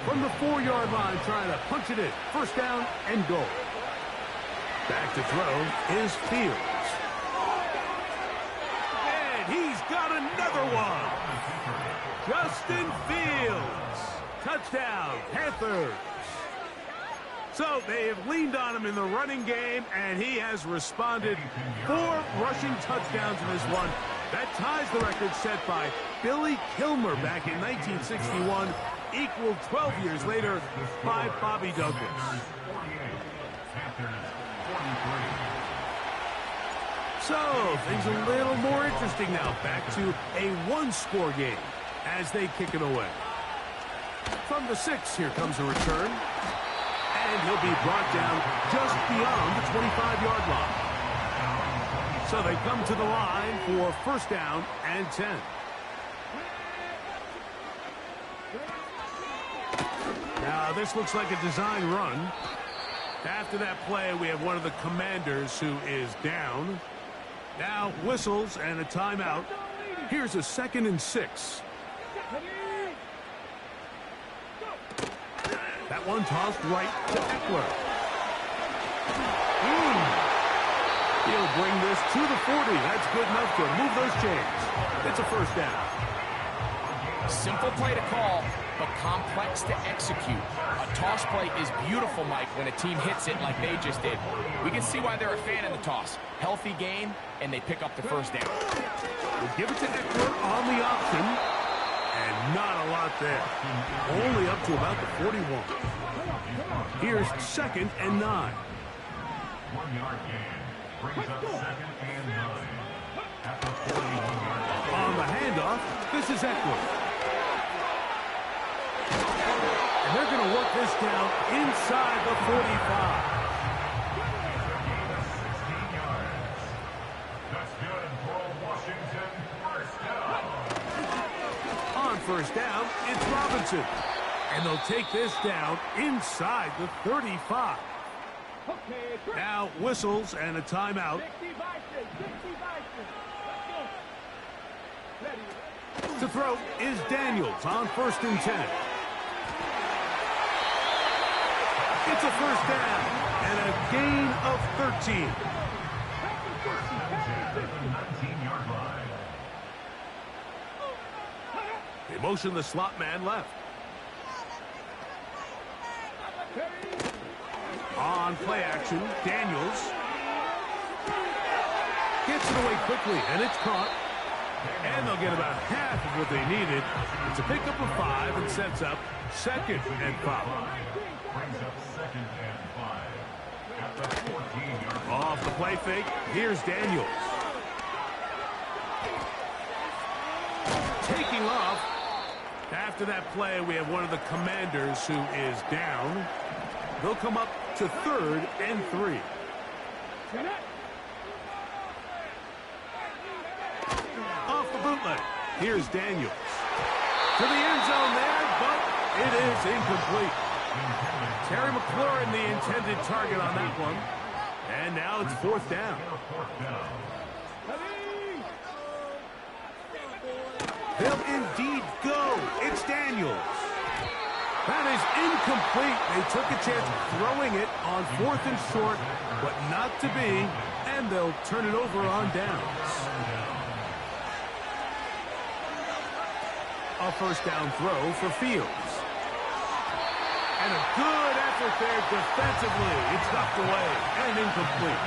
From the 4-yard line, trying to punch it in. 1st down and goal. Back to throw is Fields. And he's got another one. Justin Fields. Touchdown, Panthers. So they have leaned on him in the running game, and he has responded. 4 rushing touchdowns in this one. That ties the record set by Billy Kilmer back in 1961, equaled 12 years later by Bobby Douglas. So things a little more interesting now. Back to a 1-score game as they kick it away. From the 6, here comes a return. And he'll be brought down just beyond the 25-yard line. So they come to the line for 1st down and 10. Now, this looks like a design run. After that play, we have one of the commanders who is down. Now, whistles and a timeout. Here's a 2nd and 6. That one tossed right to Eckler. He'll bring this to the 40. That's good enough to move those chains. It's a 1st down. Simple play to call, but complex to execute. A toss play is beautiful, Mike, when a team hits it like they just did. We can see why they're a fan of the toss. Healthy game, and they pick up the 1st down. We'll give it to Eckler on the option. And not a lot there. Only up to about the 41. Here's 2nd and 9. 1-yard gain. Brings up 2nd and 9. At the 41-yard line. On the handoff, this is Eckler. And they're going to work this down inside the 45. 16 yards. That's good for Washington. 1st down. On 1st down, it's Robinson. And they'll take this down inside the 35. Now whistles and a timeout. To throw is Daniels on 1st and 10. It's a 1st down and a gain of 13. 19-yard line. They motion the slot man left. On play action, Daniels gets it away quickly, and it's caught. And they'll get about half of what they needed. It's a pickup of 5 and sets up 2nd and 5. Brings up 2nd and 5. At the 14-yard line. Off the play fake, here's Daniels. Taking off, After that play, we have one of the commanders who is down. They'll come up to 3rd and 3. Off the bootleg. Here's Daniels. To the end zone there, but it is incomplete. Terry McLaurin, the intended target on that one. And now it's 4th down. They'll indeed go. It's Daniels. That is incomplete. They took a chance throwing it on 4th and short, but not to be, and they'll turn it over on downs. A 1st down throw for Fields. And a good effort there defensively. It's knocked away and incomplete.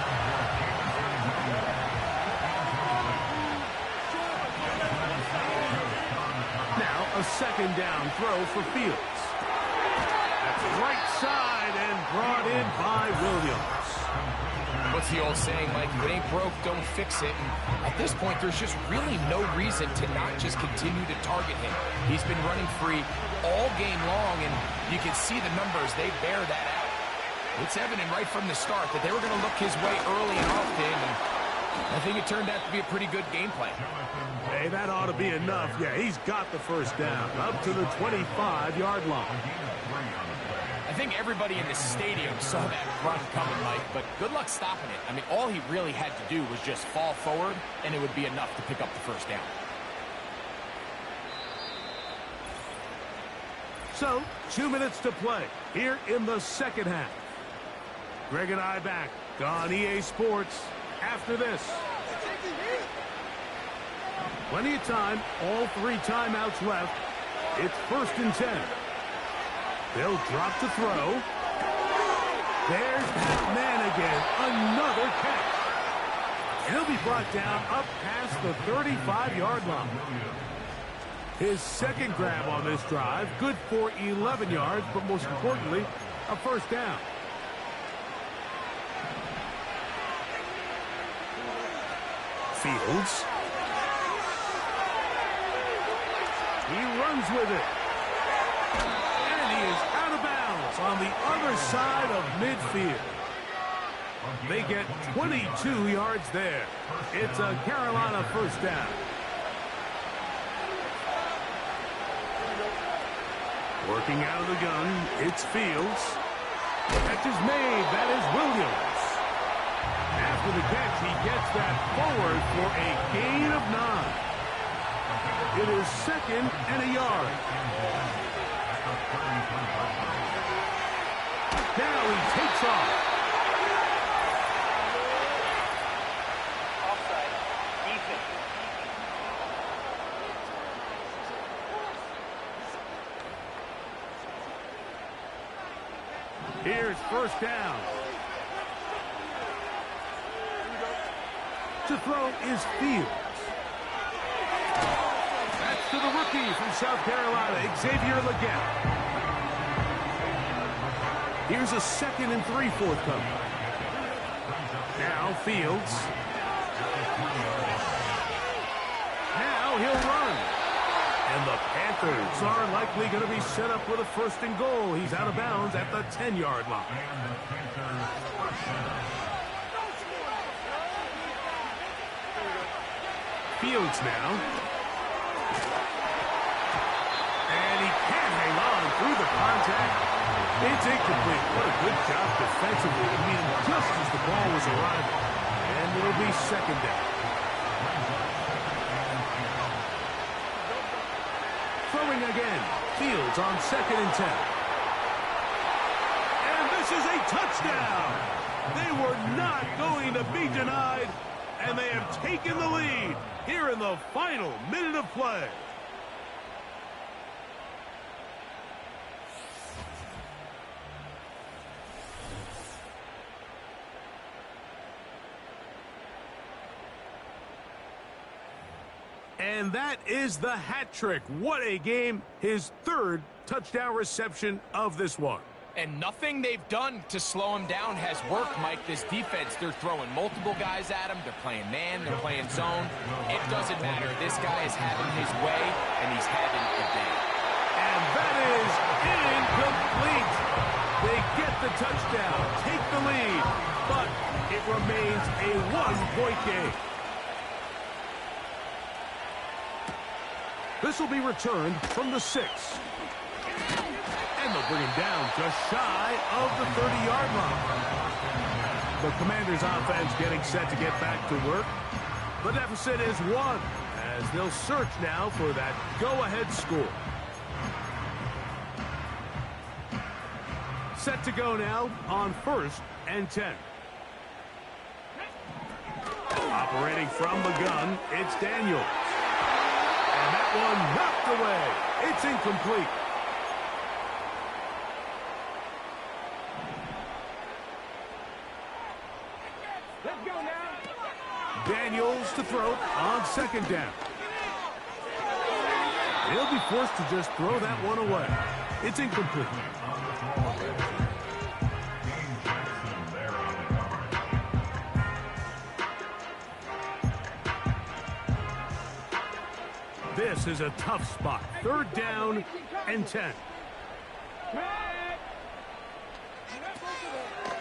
Now a 2nd down throw for Fields. That's right side and brought in by Williams. What's the old saying, Mike? If it ain't broke, don't fix it. And at this point, there's just really no reason to not just continue to target him. He's been running free all game long, and you can see the numbers. They bear that out. It's evident right from the start that they were going to look his way early and often, and I think it turned out to be a pretty good game plan. Hey, that ought to be enough. Yeah, he's got the 1st down up to the 25-yard line. I think everybody in the stadium saw that run coming, Mike, but good luck stopping it. I mean, all he really had to do was just fall forward, and it would be enough to pick up the 1st down. So, 2 minutes to play here in the 2nd half. Greg and I back on EA Sports after this. Plenty of time, all 3 timeouts left. It's 1st and 10. They'll drop to throw. There's that man again. Another catch. He'll be brought down up past the 35-yard line. His 2nd grab on this drive, good for 11 yards, but most importantly, a 1st down. Fields. He runs with it. And he is out of bounds on the other side of midfield. They get 22 yards there. It's a Carolina 1st down. Working out of the gun, it's Fields. Catch is made. That is Williams. After the catch, he gets that forward for a gain of 9. It is 2nd and a yard. Now he takes off. Offside. Defense. Here's 1st down. To throw is Fields. That's to the rookie from South Carolina, Xavier Legette. Here's a 2nd and 3 forthcoming. Now Fields. Now he'll run. And the Panthers are likely going to be set up with a 1st and goal. He's out of bounds at the 10-yard line. Fields now. And he can't hang on through the contact. It's incomplete. What a good job defensively to meet him just as the ball was arriving. And it'll be 2nd down. Throwing again. Fields on 2nd and 10. And this is a touchdown. They were not going to be denied. And they have taken the lead here in the final minute of play. And that is the hat trick. What a game. His 3rd touchdown reception of this one. And nothing they've done to slow him down has worked, Mike. This defense, they're throwing multiple guys at him. They're playing man. They're playing zone. It doesn't matter. This guy is having his way, and he's having a day. touchdown, take the lead, but it remains a one-point game. This will be returned from the 6. And they'll bring him down just shy of the 30-yard line. The Commanders' offense getting set to get back to work. The deficit is 1, as they'll search now for that go-ahead score. Set to go now on 1st and 10. Operating from the gun, it's Daniels. And that one knocked away. It's incomplete. Let's go now. Daniels to throw on 2nd down. He'll be forced to just throw that one away. It's incomplete. This is a tough spot. 3rd down and 10.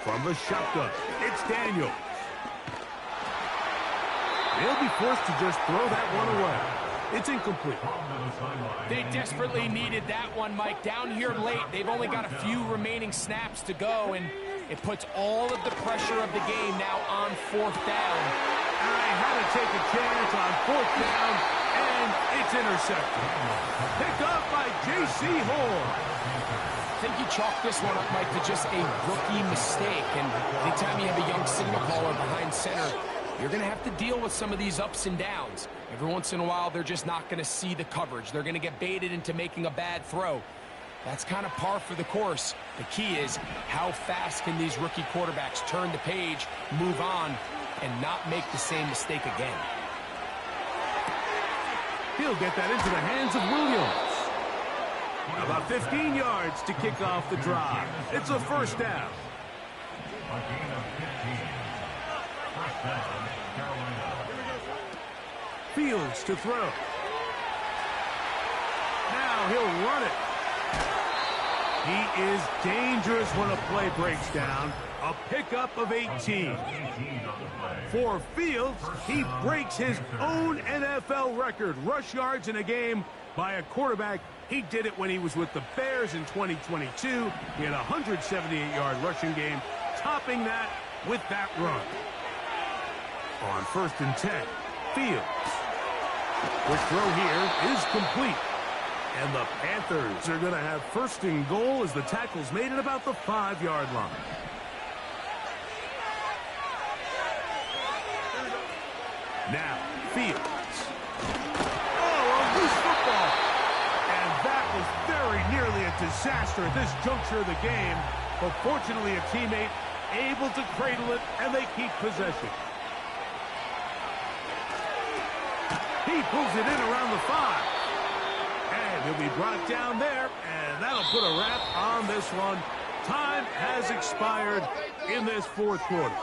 From the shotgun, it's Daniels. He'll be forced to just throw that one away. It's incomplete. They desperately needed that one, Mike. Down here late, they've only got a few remaining snaps to go, and it puts all of the pressure of the game now on 4th down. And I had to take a chance on 4th down, and it's intercepted. Picked up by J.C. Horn. I think you chalk this one up, Mike, to just a rookie mistake. And anytime you have a young signal caller behind center, you're going to have to deal with some of these ups and downs. Every once in a while, they're just not going to see the coverage. They're going to get baited into making a bad throw. That's kind of par for the course. The key is how fast can these rookie quarterbacks turn the page, move on, and not make the same mistake again. He'll get that into the hands of Williams. About 15 yards to kick off the drive. It's a 1st down. A gain of 15. 1st down, Carolina. Fields to throw. Now he'll run it. He is dangerous when a play breaks down. A pickup of 18. For Fields, he breaks his own NFL record. Rush yards in a game by a quarterback. He did it when he was with the Bears in 2022. He had a 178-yard rushing game, topping that with that run. On 1st and 10, Fields. Quick throw here is complete. And the Panthers are going to have 1st and goal as the tackle's made at about the 5-yard line. Now, Fields. Oh, a loose football. And that was very nearly a disaster at this juncture of the game. But fortunately, a teammate able to cradle it, and they keep possession. He pulls it in around the 5. And he'll be brought down there, and that'll put a wrap on this one. Time has expired in this 4th quarter.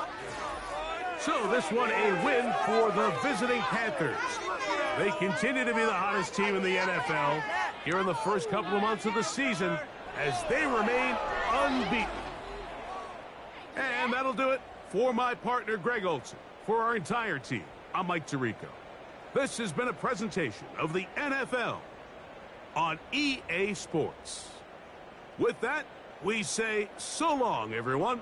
So this one a win for the visiting Panthers. They continue to be the hottest team in the NFL here in the first couple of months of the season as they remain unbeaten. And that'll do it for my partner Greg Olson. For our entire team, I'm Mike Tirico. This has been a presentation of the NFL on EA Sports. With that, we say so long, everyone.